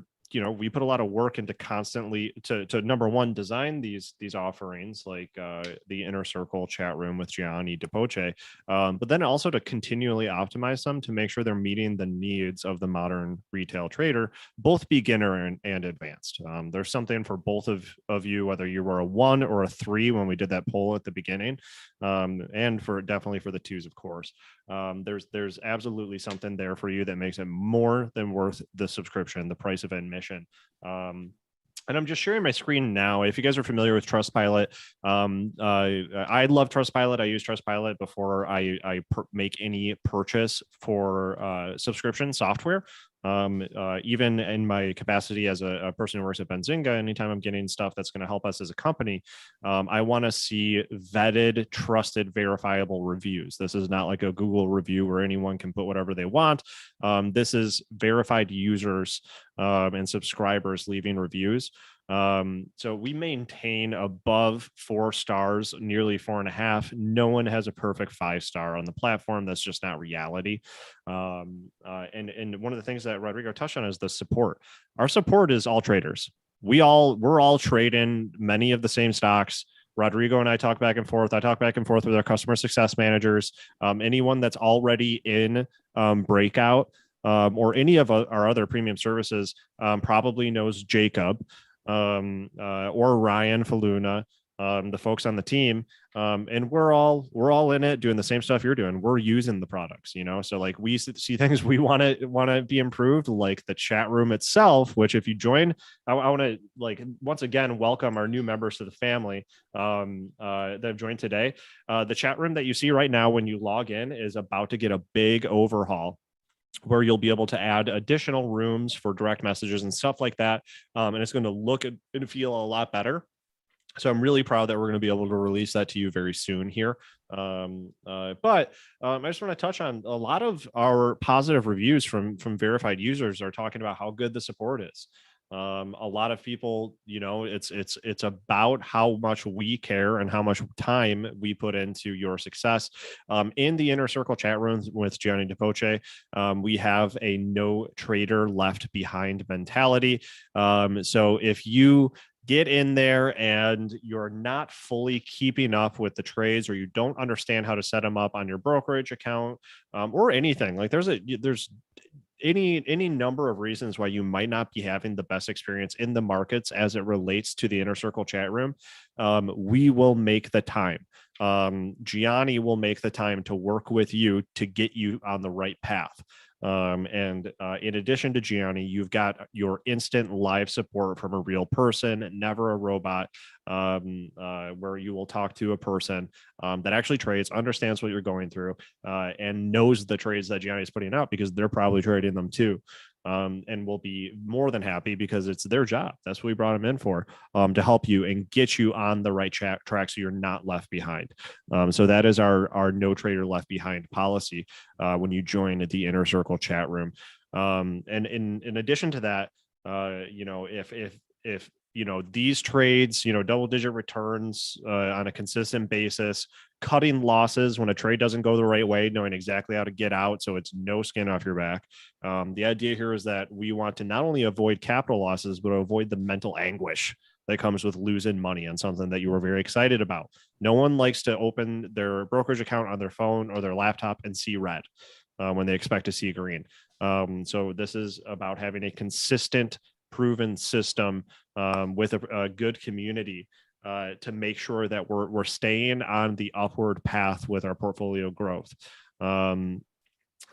we put a lot of work into constantly to number one, design these offerings like the Inner Circle chat room with Gianni Di Poce, but then also to continually optimize them to make sure they're meeting the needs of the modern retail trader, both beginner and advanced. There's something for both of you, whether you were a 1 or a 3 when we did that poll at the beginning, and definitely for the 2s, of course. There's absolutely something there for you that makes it more than worth the subscription, the price of admission. And I'm just sharing my screen now. If you guys are familiar with Trustpilot, I love Trustpilot. I use Trustpilot before I make any purchase for subscription software. Even in my capacity as a person who works at Benzinga, anytime I'm getting stuff that's going to help us as a company, I want to see vetted, trusted, verifiable reviews. This is not like a Google review where anyone can put whatever they want. This is verified users and subscribers leaving reviews. So we maintain above 4 stars, nearly 4.5. No one has a perfect 5-star on the platform. That's just not reality. And one of the things that Rodrigo touched on is the support. Our support is all traders. We're all trading many of the same stocks. Rodrigo and I talk back and forth. I talk back and forth with our customer success managers. Anyone that's already in Breakout or any of our other premium services probably knows Jacob or Ryan Faluna, the folks on the team. And we're all in it doing the same stuff you're doing. We're using the products, so like we see things we want to be improved, like the chat room itself, which if you join, I want to once again welcome our new members to the family that have joined today. The chat room that you see right now when you log in is about to get a big overhaul, where you'll be able to add additional rooms for direct messages and stuff like that. And it's going to look and feel a lot better. So I'm really proud that we're going to be able to release that to you very soon here. But I just want to touch on a lot of our positive reviews from verified users are talking about how good the support is. A lot of people, it's about how much we care and how much time we put into your success. In the Inner Circle chat rooms with Gianni Di Poce, we have a no trader left behind mentality. So if you get in there and you're not fully keeping up with the trades, or you don't understand how to set them up on your brokerage account, or anything, like there's any number of reasons why you might not be having the best experience in the markets as it relates to the Inner Circle chat room, we will make the time. Gianni will make the time to work with you to get you on the right path. In addition to Gianni, you've got your instant live support from a real person, never a robot, where you will talk to a person that actually trades, understands what you're going through, and knows the trades that Gianni is putting out, because they're probably trading them too. And will be more than happy, because it's their job. That's what we brought them in for, to help you and get you on the right track so you're not left behind. So that is our no trader left behind policy when you join the Inner Circle chat room. And in addition to that, if these trades, double digit returns on a consistent basis, cutting losses when a trade doesn't go the right way, knowing exactly how to get out so it's no skin off your back. The idea here is that we want to not only avoid capital losses, but avoid the mental anguish that comes with losing money on something that you were very excited about. No one likes to open their brokerage account on their phone or their laptop and see red when they expect to see green. So this is about having a consistent, proven system with a good community to make sure that we're staying on the upward path with our portfolio growth.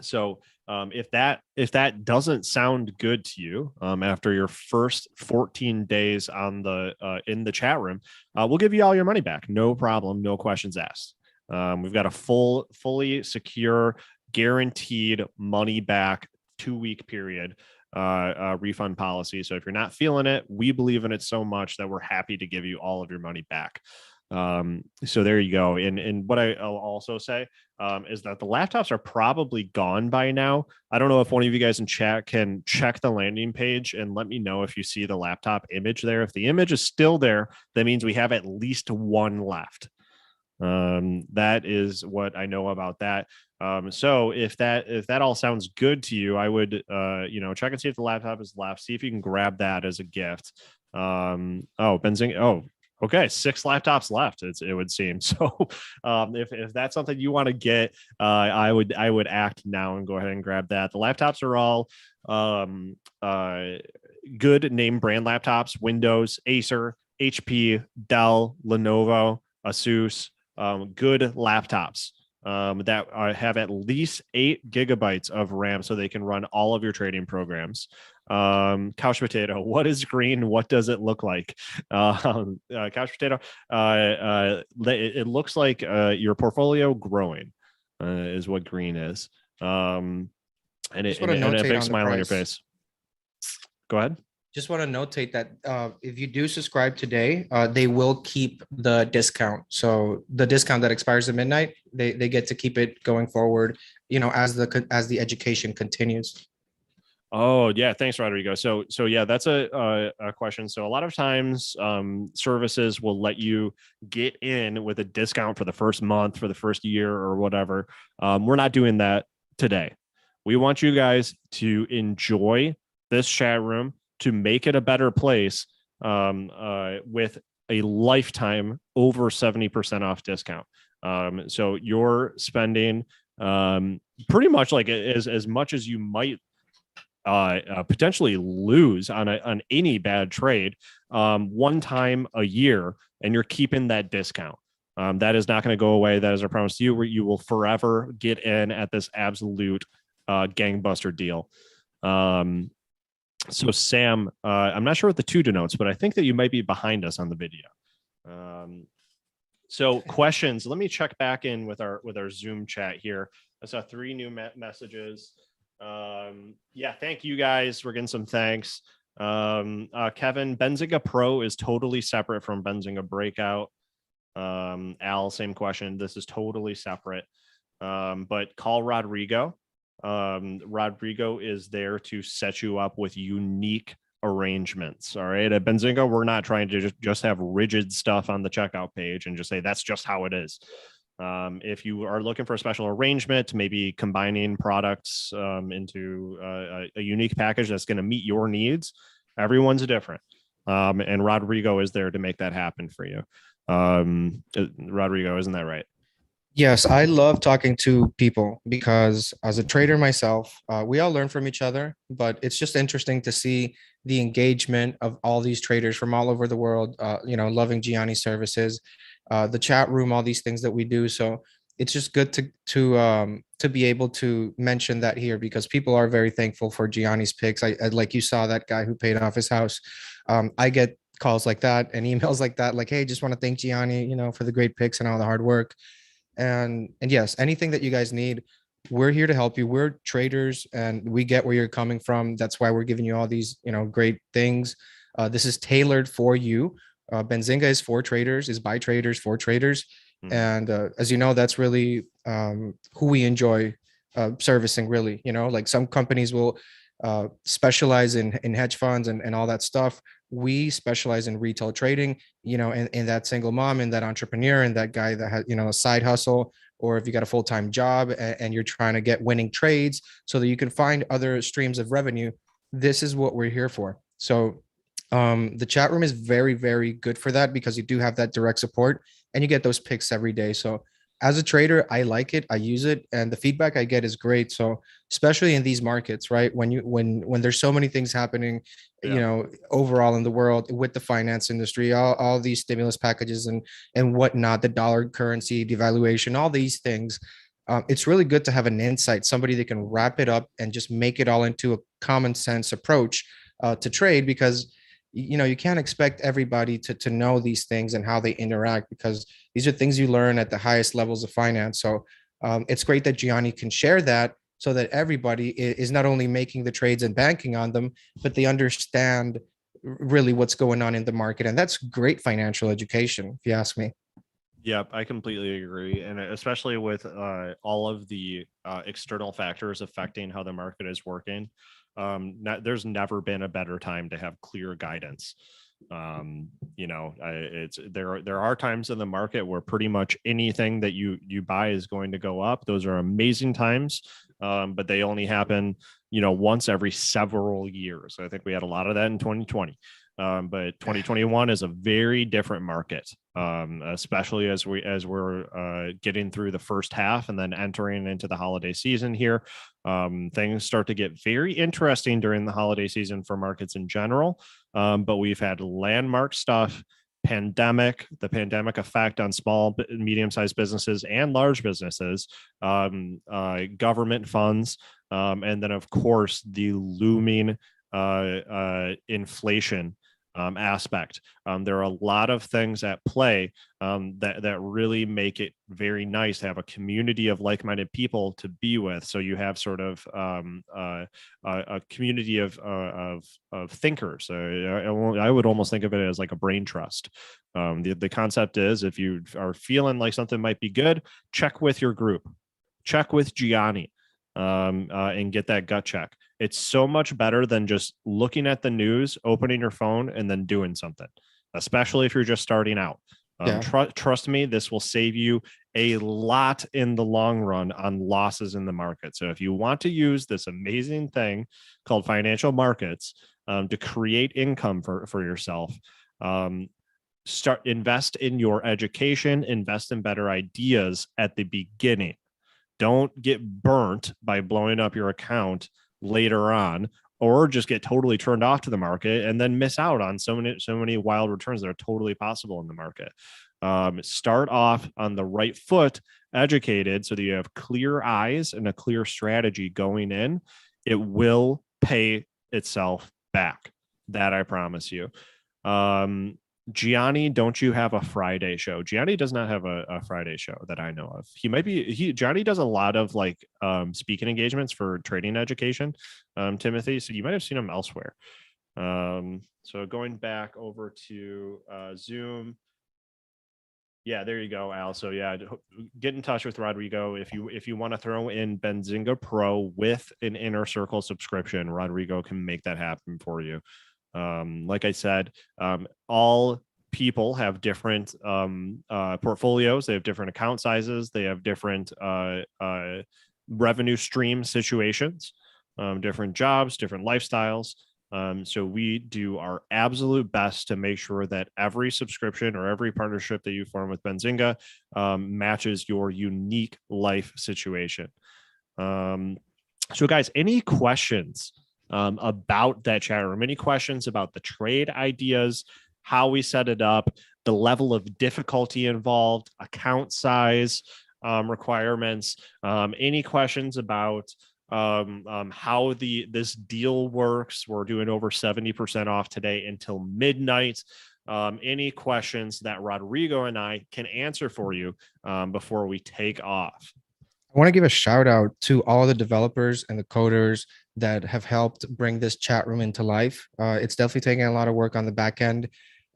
So if that doesn't sound good to you after your first 14 days on the in the chat room, we'll give you all your money back. No problem. No questions asked. We've got a fully secure, guaranteed money back 2-week period refund policy. So if you're not feeling it, we believe in it so much that we're happy to give you all of your money back. So there you go. And what I'll also say is that the laptops are probably gone by now. I don't know if one of you guys in chat can check the landing page and let me know if you see the laptop image there. If the image is still there, that means we have at least one left. That is what I know about that. So if that all sounds good to you, I would, check and see if the laptop is left, see if you can grab that as a gift. Benzinga. Oh, okay. 6 laptops left. It would seem. So, if that's something you want to get, I would act now and go ahead and grab that. The laptops are all, good name brand laptops: Windows, Acer, HP, Dell, Lenovo, Asus. Good laptops that have at least 8 gigabytes of RAM so they can run all of your trading programs. Couch Potato, what is green? What does it look like? Couch Potato, it looks like your portfolio growing is what green is. And a big smile on your face. Go ahead. Just want to notate that if you do subscribe today, they will keep the discount. So the discount that expires at midnight, they get to keep it going forward, as the education continues. Oh yeah, thanks, Rodrigo. So yeah, that's a question. So a lot of times, services will let you get in with a discount for the first month, for the first year, or whatever. We're not doing that today. We want you guys to enjoy this chat room, to make it a better place, with a lifetime over 70% off discount. So you're spending pretty much like as much as you might potentially lose on any bad trade one time a year, and you're keeping that discount. That is not going to go away. That is our promise to you, where you will forever get in at this absolute gangbuster deal. So Sam, I'm not sure what the 2 denotes, but I think that you might be behind us on the video. So questions, let me check back in with our Zoom chat here. I saw 3 new messages. Yeah, thank you guys. We're getting some thanks. Kevin, Benzinga Pro is totally separate from Benzinga Breakout. Al, same question. This is totally separate. But call Rodrigo. Rodrigo is there to set you up with unique arrangements. All right. At Benzinga, we're not trying to just have rigid stuff on the checkout page and just say that's just how it is. If you are looking for a special arrangement, maybe combining products into a unique package that's going to meet your needs, everyone's different. And Rodrigo is there to make that happen for you. Rodrigo, isn't that right? Yes, I love talking to people because as a trader myself, we all learn from each other, but it's just interesting to see the engagement of all these traders from all over the world, loving Gianni's services, the chat room, all these things that we do. So it's just good to be able to mention that here because people are very thankful for Gianni's picks. I like you saw that guy who paid off his house. I get calls like that and emails like that, like, hey, just want to thank Gianni, for the great picks and all the hard work. And yes, anything that you guys need, we're here to help you. We're traders and we get where you're coming from. That's why we're giving you all these great things. This is tailored for you. Benzinga is for traders, is by traders for traders. And as you know, that's really who we enjoy servicing, really. Like some companies will specialize in hedge funds and all that stuff. We specialize in retail trading, and that single mom and that entrepreneur and that guy that has, a side hustle, or if you got a full-time job and you're trying to get winning trades so that you can find other streams of revenue. This is what we're here for. So the chat room is very, very good for that because you do have that direct support and you get those picks every day. So as a trader, I like it, I use it, and the feedback I get is great. So especially in these markets, right? When there's so many things happening, overall in the world with the finance industry, all these stimulus packages and whatnot, the dollar currency devaluation, all these things. It's really good to have an insight, somebody that can wrap it up and just make it all into a common sense approach to trade because you can't expect everybody to know these things and how they interact because these are things you learn at the highest levels of finance. So it's great that Gianni can share that so that everybody is not only making the trades and banking on them, but they understand really what's going on in the market. And that's great financial education, if you ask me. Yep, I completely agree. And especially with all of the external factors affecting how the market is working, there's never been a better time to have clear guidance. There are times in the market where pretty much anything that you buy is going to go up. Those are amazing times, but they only happen, once every several years. I think we had a lot of that in 2020. But 2021 is a very different market, especially as we're getting through the first half and then entering into the holiday season here. Things start to get very interesting during the holiday season for markets in general. But we've had landmark stuff, the pandemic effect on small, medium-sized businesses and large businesses, government funds, and then of course the looming inflation aspect. There are a lot of things at play that really make it very nice to have a community of like-minded people to be with. So you have sort of a community of thinkers. I would almost think of it as like a brain trust. The concept is if you are feeling like something might be good, check with your group, check with Gianni, and get that gut check. It's so much better than just looking at the news, opening your phone, and then doing something, especially if you're just starting out. Trust me, this will save you a lot in the long run on losses in the market. So if you want to use this amazing thing called financial markets to create income for yourself, invest in your education, invest in better ideas at the beginning. Don't get burnt by blowing up your account later on, or just get totally turned off to the market and then miss out on so many wild returns that are totally possible in the market. Start off on the right foot, educated, so that you have clear eyes and a clear strategy going in. It will pay itself back. That I promise you. Gianni, don't you have a Friday show? Gianni does not have a Friday show that I know of. Gianni does a lot of speaking engagements for trading education, Timothy. So you might have seen him elsewhere. So going back over to Zoom. Yeah, there you go, Al. So yeah, get in touch with Rodrigo if you want to throw in Benzinga Pro with an Inner Circle subscription. Rodrigo can make that happen for you. Like I said, all people have different portfolios. They have different account sizes. They have different revenue stream situations, different jobs, different lifestyles. So we do our absolute best to make sure that every subscription or every partnership that you form with Benzinga matches your unique life situation. So guys, any questions about that chat room? Any questions about the trade ideas, how we set it up, the level of difficulty involved, account size requirements? Any questions about how this deal works? We're doing over 70% off today until midnight. Any questions that Rodrigo and I can answer for you before we take off? I want to give a shout out to all the developers and the coders that have helped bring this chat room into life. It's definitely taking a lot of work on the back end.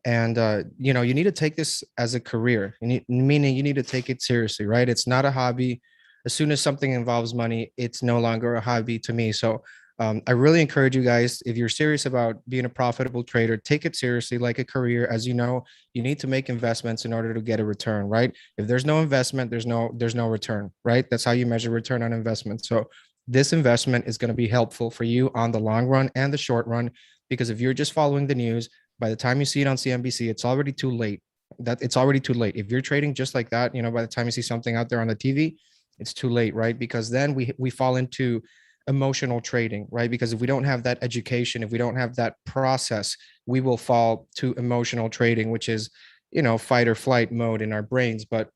And, you need to take this as a career, meaning you need to take it seriously, right? It's not a hobby. As soon as something involves money, it's no longer a hobby to me. So I really encourage you guys, if you're serious about being a profitable trader, take it seriously like a career. As you know, you need to make investments in order to get a return, right? If there's no investment, there's no return, right? That's how you measure return on investment. So this investment is going to be helpful for you on the long run and the short run, because if you're just following the news, by the time you see it on CNBC, it's already too late. It's already too late. If you're trading just like that, by the time you see something out there on the TV, it's too late, right? Because then we fall into emotional trading, right? Because if we don't have that education, if we don't have that process, we will fall to emotional trading, which is, fight or flight mode in our brains. But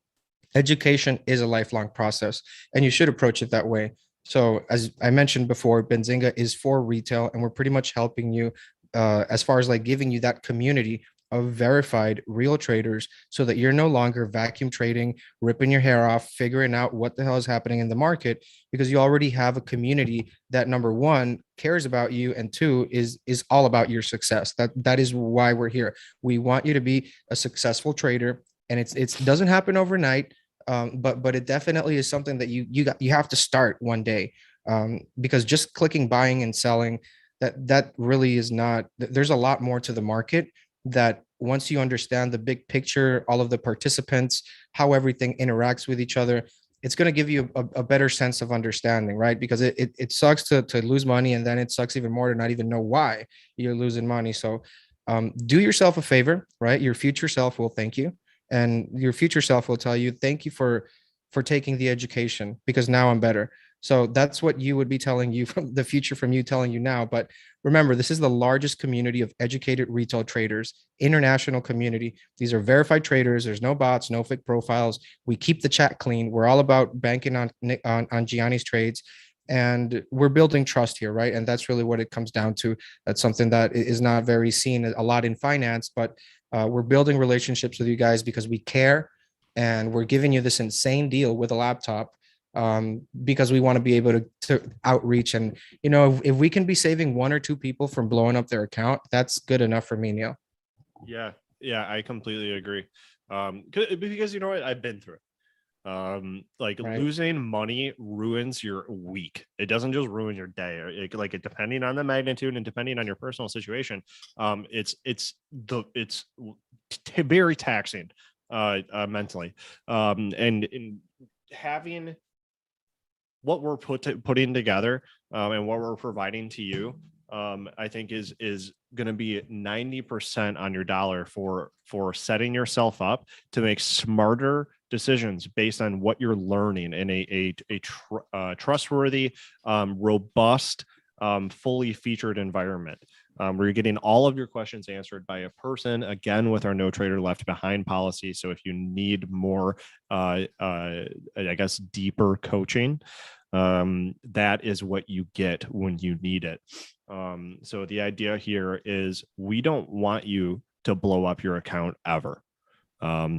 education is a lifelong process, and you should approach it that way. So as I mentioned before, Benzinga is for retail, and we're pretty much helping you as far as like giving you that community of verified real traders, so that you're no longer vacuum trading, ripping your hair off, figuring out what the hell is happening in the market, because you already have a community that, number one, cares about you, and two, is all about your success. That is why we're here. We want you to be a successful trader, and it doesn't happen overnight, but it definitely is something that you have to start one day, because just clicking buying and selling, that really is not. There's a lot more to the market, that once you understand the big picture, all of the participants, how everything interacts with each other, it's going to give you a better sense of understanding, right? Because it sucks to lose money, and then it sucks even more to not even know why you're losing money. So do yourself a favor, right? Your future self will thank you, and your future self will tell you, thank you for taking the education, because now I'm better. So that's what you would be telling you, from the future, from you telling you now. But remember, this is the largest community of educated retail traders, international community. These are verified traders. There's no bots, no fake profiles. We keep the chat clean. We're all about banking on Gianni's trades, and we're building trust here, right? And that's really what it comes down to. That's something that is not very seen a lot in finance, but we're building relationships with you guys because we care, and we're giving you this insane deal with a laptop, because we want to be able to outreach. And if we can be saving one or two people from blowing up their account, that's good enough for me, Neil. Yeah, I completely agree. Because you know what, I've been through it. Right. Losing money ruins your week. It doesn't just ruin your day. Depending on the magnitude and depending on your personal situation, it's very taxing mentally. And having what we're putting together and what we're providing to you, I think is going to be 90% on your dollar for setting yourself up to make smarter decisions based on what you're learning in a trustworthy, robust, fully featured environment, where you're getting all of your questions answered by a person, again, with our no trader left behind policy. So if you need more, I guess, deeper coaching, that is what you get when you need it. So the idea here is we don't want you to blow up your account ever.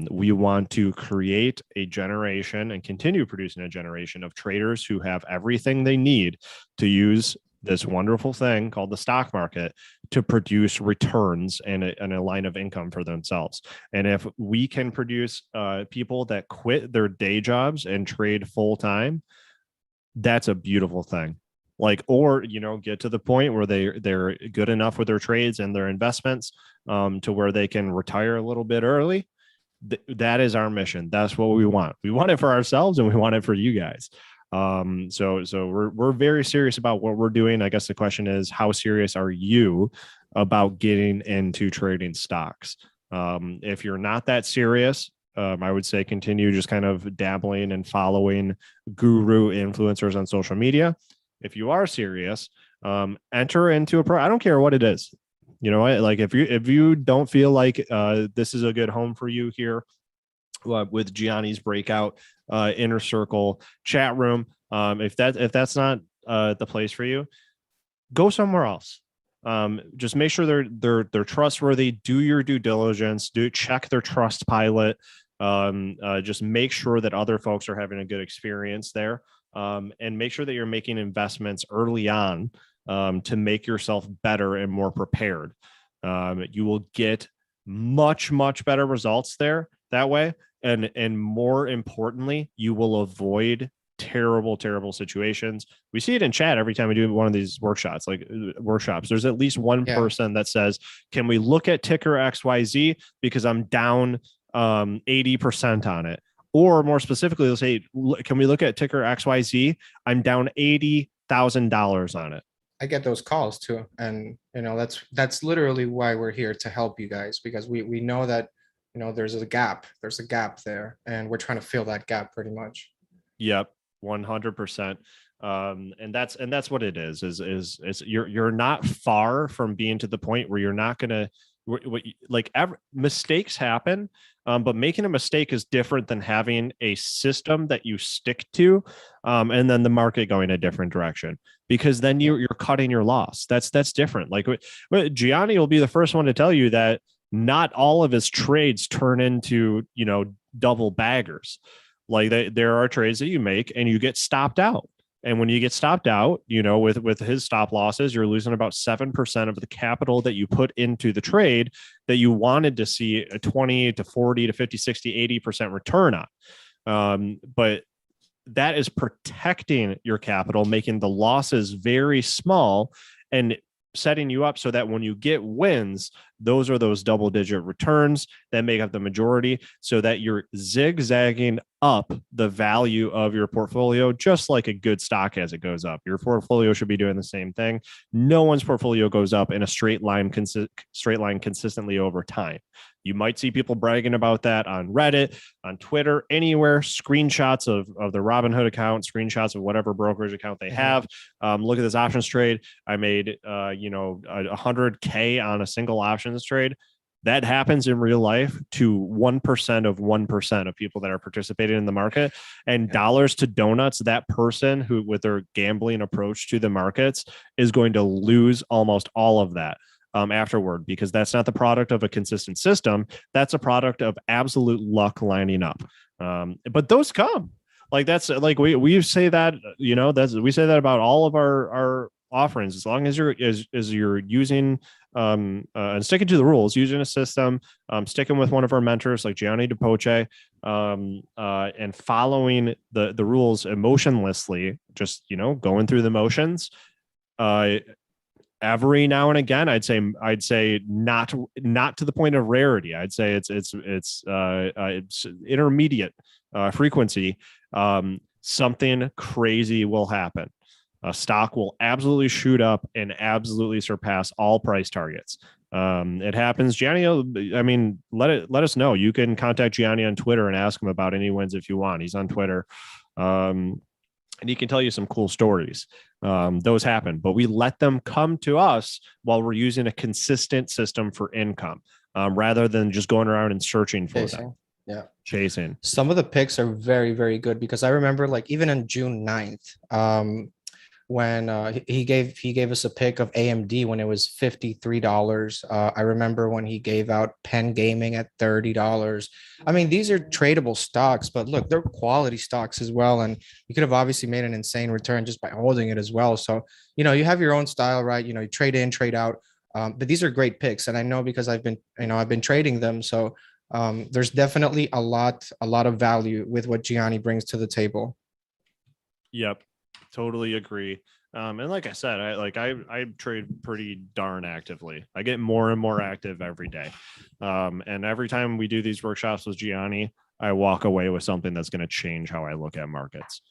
We want to create a generation and continue producing a generation of traders who have everything they need to use this wonderful thing called the stock market to produce returns and a line of income for themselves. And if we can produce people that quit their day jobs and trade full time, that's a beautiful thing. Or get to the point where they're good enough with their trades and their investments to where they can retire a little bit early. That is our mission. That's what we want. We want it for ourselves, and we want it for you guys. So we're very serious about what we're doing. I guess the question is, how serious are you about getting into trading stocks? If you're not that serious, I would say continue just kind of dabbling and following guru influencers on social media. If you are serious, enter into I don't care what it is. You know, like if you don't feel like this is a good home for you here with Gianni's breakout inner circle chat room, if that's not the place for you, go somewhere else. Just make sure they're trustworthy. Do your due diligence. Do check their trust pilot. Just make sure that other folks are having a good experience there, and make sure that you're making investments early on to make yourself better and more prepared. You will get much better results there that way, and more importantly, you will avoid terrible situations. We see it in chat every time we do one of these workshops. There's at least one person that says, can we look at ticker XYZ because I'm down 80% on it? Or more specifically, they'll say, can we look at ticker XYZ? I'm down $80,000 on it. I get those calls too. And, that's literally why we're here, to help you guys, because we know that, there's a gap there, and we're trying to fill that gap pretty much. Yep. 100%. And that's what it is you're not far from being to the point where you're not going to, mistakes happen. But making a mistake is different than having a system that you stick to, and then the market going a different direction, because then you're cutting your loss. That's different. Like Gianni will be the first one to tell you that not all of his trades turn into, double baggers. Like there are trades that you make and you get stopped out. And when you get stopped out, with his stop losses, you're losing about 7% of the capital that you put into the trade that you wanted to see a 20 to 40 to 50, 60, 80% return on. But that is protecting your capital, making the losses very small and setting you up so that when you get wins, those are those double-digit returns that make up the majority, so that you're zigzagging up the value of your portfolio, just like a good stock as it goes up. Your portfolio should be doing the same thing. No one's portfolio goes up in a straight line consistently over time. You might see people bragging about that on Reddit, on Twitter, anywhere, screenshots of the Robinhood account, screenshots of whatever brokerage account they have. Look at this options trade. I made, 100K on a single options trade. That happens in real life to 1% of 1% of people that are participating in the market. And dollars to donuts, that person who, with their gambling approach to the markets, is going to lose almost all of that afterward, because that's not the product of a consistent system. That's a product of absolute luck lining up. But those come. Like that's like we say that, we say that about all of our offerings, as long as you're using and sticking to the rules, using a system, sticking with one of our mentors like Gianni Di Poce, and following the rules emotionlessly, just going through the motions. Every now and again, I'd say not to the point of rarity. I'd say it's intermediate frequency. Something crazy will happen. A stock will absolutely shoot up and absolutely surpass all price targets. It happens. Gianni, let us know. You can contact Gianni on Twitter and ask him about any wins if you want. He's on Twitter. And he can tell you some cool stories. Those happen, but we let them come to us while we're using a consistent system for income, rather than just going around and searching for them. Yeah. Chasing. Some of the picks are very, very good, because I remember, like, even on June 9th, when he gave us a pick of AMD when it was $53. I remember when he gave out Penn Gaming at $30. I mean, these are tradable stocks, but look, they're quality stocks as well. And you could have obviously made an insane return just by holding it as well. So, you have your own style, right? You trade in, trade out. But these are great picks. And I know, because I've been trading them. So there's definitely a lot of value with what Gianni brings to the table. Yep. Totally agree. And like I said, I trade pretty darn actively. I get more and more active every day. And every time we do these workshops with Gianni, I walk away with something that's going to change how I look at markets.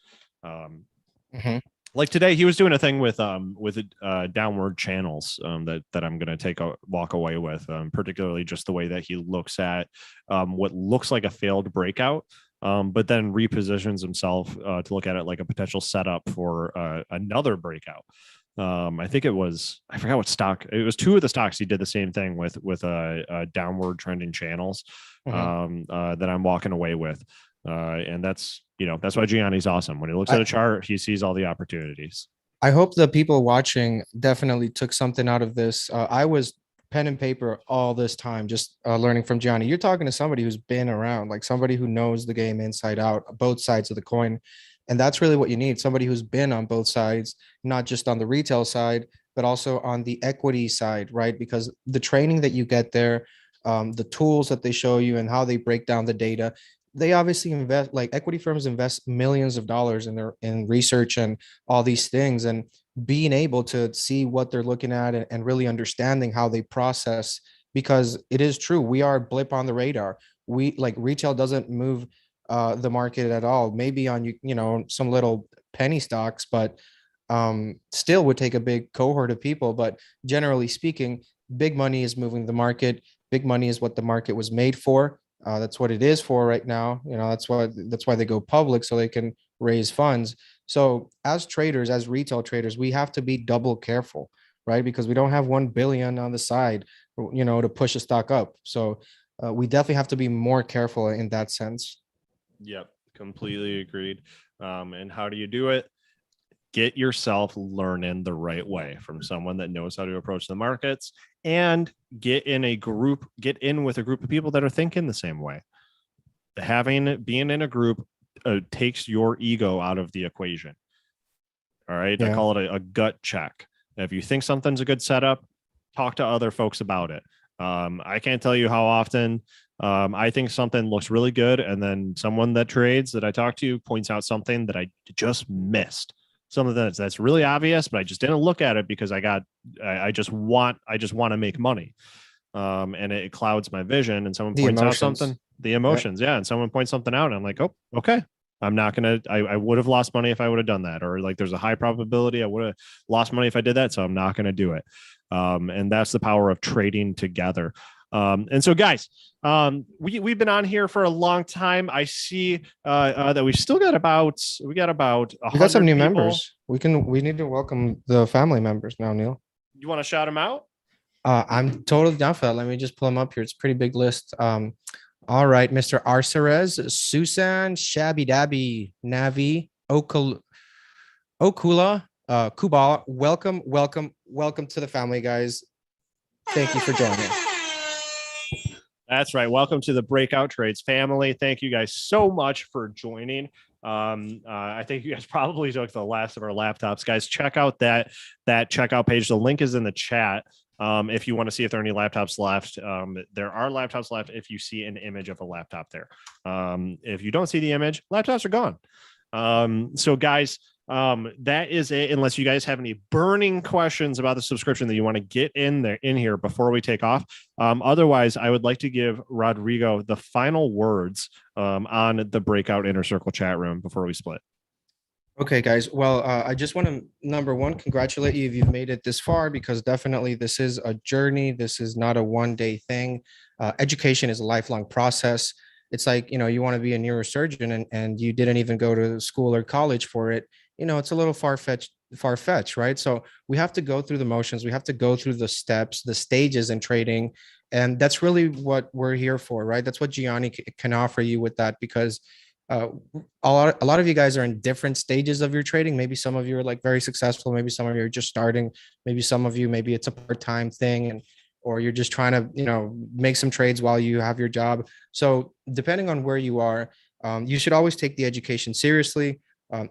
Like today, he was doing a thing with downward channels that I'm going to take a walk away with, particularly just the way that he looks at what looks like a failed breakout, but then repositions himself to look at it like a potential setup for another breakout. I think I forgot what stock it was. Two of the stocks he did the same thing with downward trending channels that I'm walking away with. And that's why Gianni's awesome. When he looks at a chart, he sees all the opportunities. I hope the people watching definitely took something out of this. I was pen and paper all this time, just learning from Gianni. You're talking to somebody who's been around, like somebody who knows the game inside out, both sides of the coin. And that's really what you need. Somebody who's been on both sides, not just on the retail side, but also on the equity side, right? Because the training that you get there, the tools that they show you and how they break down the data, they obviously invest, like equity firms invest millions of dollars in research and all these things, and being able to see what they're looking at and really understanding how they process, because it is true, we are a blip on the radar. We, like, retail doesn't move the market at all, maybe on some little penny stocks, but still would take a big cohort of people. But generally speaking, big money is moving the market. Big money is what the market was made for. That's what it is for right now. That's why they go public, so they can raise funds. So as traders, as retail traders, we have to be double careful, right? Because we don't have 1 billion on the side, to push a stock up. So we definitely have to be more careful in that sense. Yep, completely agreed. And how do you do it? Get yourself learning the right way from someone that knows how to approach the markets, and get in with a group of people that are thinking the same way. Being in a group takes your ego out of the equation. All right. Yeah. I call it a gut check. If you think something's a good setup, talk to other folks about it. I can't tell you how often I think something looks really good, and then someone that trades that I talk to points out something that I just missed. Something that's really obvious, but I just didn't look at it because I just want to make money. And it clouds my vision, and someone points out something, the emotions. Yeah. And someone points something out, and I'm like, oh, okay. I'm not going to, I would have lost money if I would have done that. Or like, there's a high probability I would have lost money if I did that. So I'm not going to do it. And that's the power of trading together. And so guys, we've been on here for a long time. I see that we've still got about, we got some new people. Members. We need to welcome the family members now, Neil. You want to shout them out? I'm totally down for that. Let me just pull them up here. It's a pretty big list. All right, Mr. Arcerez, Susan, Shabby Dabby, Navi, Okula, Kubal. Welcome to the family, guys. Thank you for joining. That's right. Welcome to the Breakout Trades family. Thank you guys so much for joining. I think you guys probably took the last of our laptops. Guys, check out that checkout page. The link is in the chat. If you want to see if there are any laptops left, there are laptops left if you see an image of a laptop there. If you don't see the image, laptops are gone. So guys, that is it, unless you guys have any burning questions about the subscription that you want to get in here before we take off. Otherwise, I would like to give Rodrigo the final words on the Breakout Inner Circle chat room before we split. Okay, guys. Well, I just want to, number one, congratulate you if you've made it this far, because definitely this is a journey. This is not a one-day thing. Education is a lifelong process. It's like, you want to be a neurosurgeon and you didn't even go to school or college for it. It's a little far-fetched, right? So we have to go through the motions. We have to go through the steps, the stages in trading. And that's really what we're here for, right? That's what Gianni can offer you with that, because a lot of you guys are in different stages of your trading. Maybe some of you are like very successful. Maybe some of you are just starting. Maybe some of you, maybe it's a part-time thing, or you're just trying to, make some trades while you have your job. So depending on where you are, you should always take the education seriously.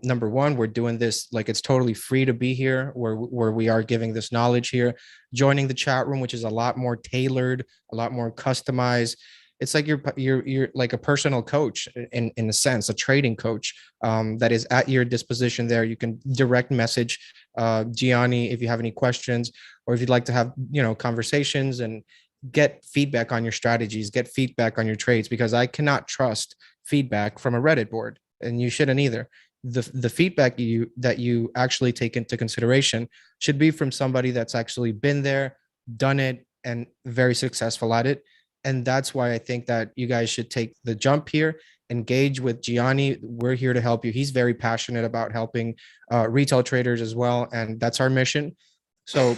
Number one, we're doing this like it's totally free to be here, where we are giving this knowledge here. Joining the chat room, which is a lot more tailored, a lot more customized. It's like you're like a personal coach in a sense, a trading coach that is at your disposition there. You can direct message Gianni if you have any questions, or if you'd like to have conversations and get feedback on your strategies, get feedback on your trades, because I cannot trust feedback from a Reddit board, and you shouldn't either. the feedback that you actually take into consideration should be from somebody that's actually been there, done it, and very successful at it. And that's why I think that you guys should take the jump here, engage with Gianni. We're here to help you. He's very passionate about helping retail traders as well, and that's our mission. So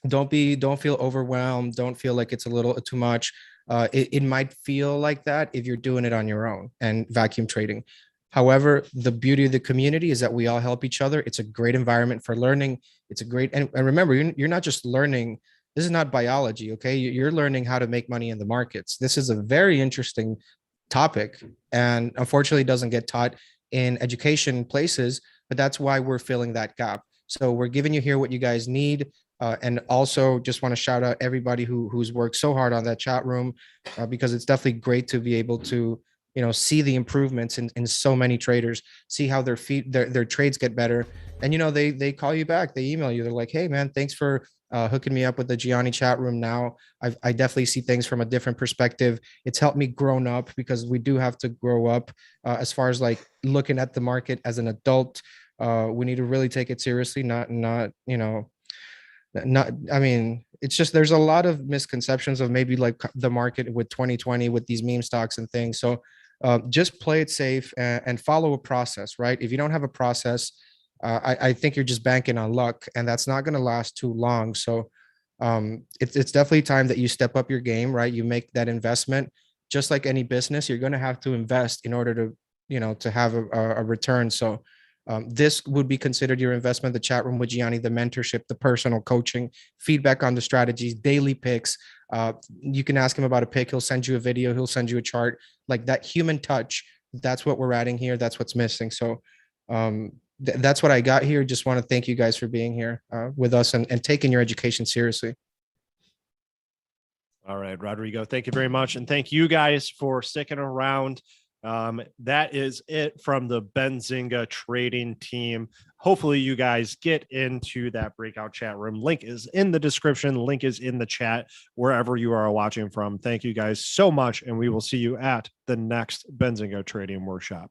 don't feel overwhelmed. Don't feel like it's a little too much. It might feel like that if you're doing it on your own and vacuum trading. However, the beauty of the community is that we all help each other. It's a great environment for learning. It's a great, and remember, you're not just learning. This is not biology, okay? You're learning how to make money in the markets. This is a very interesting topic, and unfortunately doesn't get taught in education places, but that's why we're filling that gap. So we're giving you here what you guys need. And also just want to shout out everybody who's worked so hard on that chat room, because it's definitely great to be able to, see the improvements in so many traders, see how their trades get better. And, they call you back, they email you. They're like, hey man, thanks for hooking me up with the Gianni chat room. Now I definitely see things from a different perspective. It's helped me grown up, because we do have to grow up as far as like looking at the market as an adult. We need to really take it seriously, I mean, it's just, there's a lot of misconceptions of maybe like the market with 2020 with these meme stocks and things. So just play it safe and follow a process, right? If you don't have a process, I think you're just banking on luck, and that's not going to last too long. So it's definitely time that you step up your game, right? You make that investment. Just like any business, you're going to have to invest in order to, to have a return. So this would be considered your investment. The chat room with Gianni, the mentorship, the personal coaching, feedback on the strategies, daily picks. You can ask him about a pick. He'll send you a video. He'll send you a chart. Like that human touch. That's what we're adding here. That's what's missing. So that's what I got here. Just want to thank you guys for being here with us and taking your education seriously. All right, Rodrigo, thank you very much. And thank you guys for sticking around. That is it from the Benzinga trading team. Hopefully you guys get into that breakout chat room. Link is in the description. Link is in the chat wherever you are watching from. Thank you guys so much. And we will see you at the next Benzinga trading workshop.